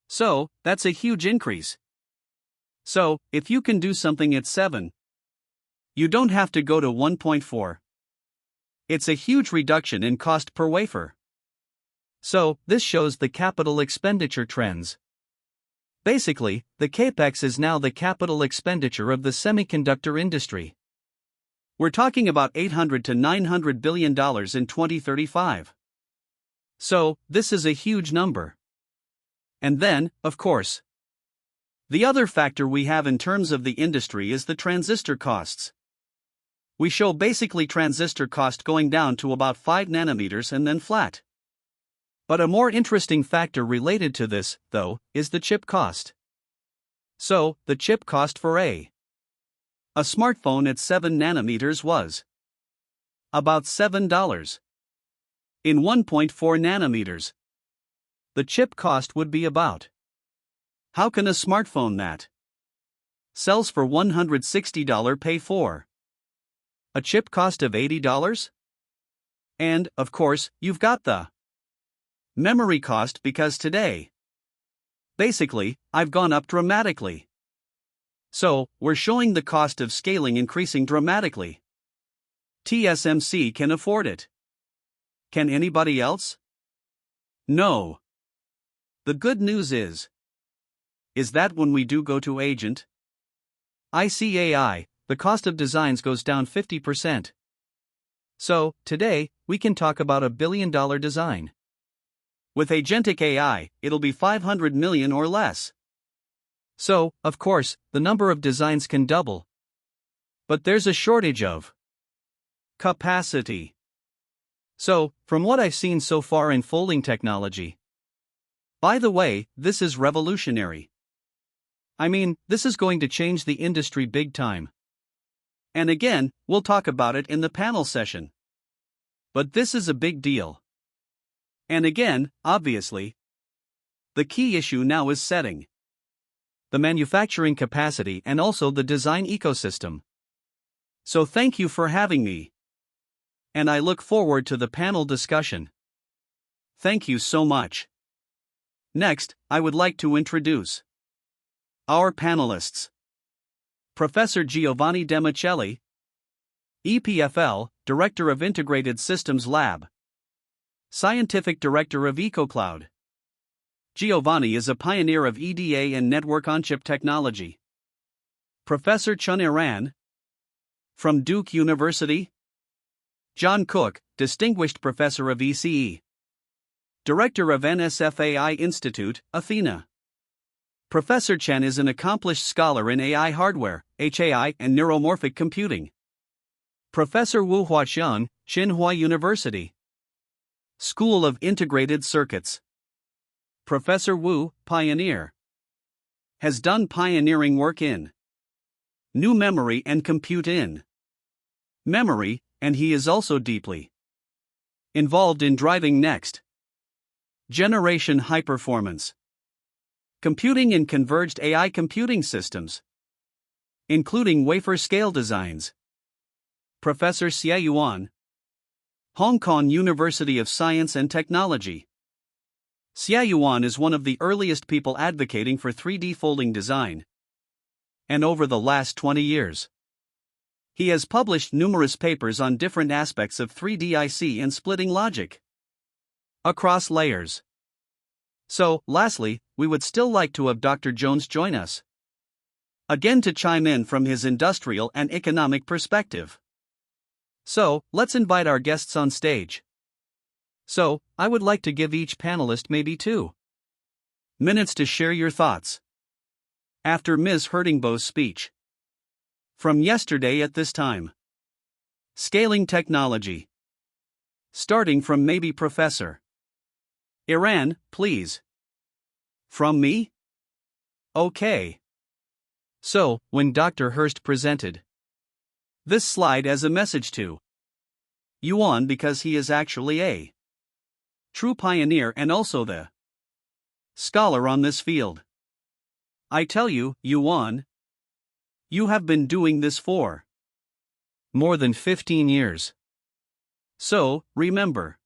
So, that's a huge increase. So, if you can do something at 7, you don't have to go to 1.4. It's a huge reduction in cost per wafer. So, this shows the capital expenditure trends. Basically, the capex is now the capital expenditure of the semiconductor industry. We're talking about $800 to $900 billion in 2035. So, this is a huge number. And then, of course, the other factor we have in terms of the industry is the transistor costs. We show basically transistor cost going down to about 5 nanometers and then flat. But a more interesting factor related to this, though, is the chip cost. So, the chip cost for a smartphone at 7 nanometers was about $7. In 1.4 nanometers, the chip cost would be about. How can a smartphone that sells for $160 pay for a chip cost of $80? And, of course, you've got the memory cost because today, basically, I've gone up dramatically. So, we're showing the cost of scaling increasing dramatically. TSMC can afford it. Can anybody else? No. The good news is that when we do go to Agent ICAI, the cost of designs goes down 50%. So, today, we can talk about $1 billion design. With agentic AI, it'll be 500 million or less. So, of course, the number of designs can double. But there's a shortage of capacity. So, from what I've seen so far in folding technology, by the way, this is revolutionary. I mean, this is going to change the industry big time. And again, we'll talk about it in the panel session. But this is a big deal. And again, obviously, the key issue now is setting the manufacturing capacity and also the design ecosystem. So thank you for having me. And I look forward to the panel discussion. Thank you so much. Next, I would like to introduce our panelists. Professor Giovanni Demicelli, EPFL, Director of Integrated Systems Lab, Scientific Director of EcoCloud. Giovanni is a pioneer of EDA and network-on-chip technology. Professor Chun Iran, from Duke University. John Cook, Distinguished Professor of ECE, Director of NSFAI Institute, Athena. Professor Chen is an accomplished scholar in AI hardware, HAI, and neuromorphic computing. Professor Wu Huaxiang, Tsinghua University, School of Integrated Circuits. Professor Wu, pioneer, has done pioneering work in new memory and compute in memory, and he is also deeply involved in driving next generation high-performance computing in converged AI computing systems, including wafer-scale designs. Professor Xie Yuan, Hong Kong University of Science and Technology. Xie Yuan is one of the earliest people advocating for 3D folding design. And over the last 20 years, he has published numerous papers on different aspects of 3D IC and splitting logic across layers. So, lastly, we would still like to have Dr. Jones join us again to chime in from his industrial and economic perspective. So, let's invite our guests on stage. So, I would like to give each panelist maybe 2 minutes to share your thoughts after Ms. Herdingbow's speech from yesterday at this time. Scaling technology. Starting from maybe Professor Iran, please. From me? Okay. So, when Dr. Hurst presented this slide as a message to Yuan, because he is actually a true pioneer and also the scholar on this field. I tell you, Yuan, you have been doing this for more than 15 years. So, remember,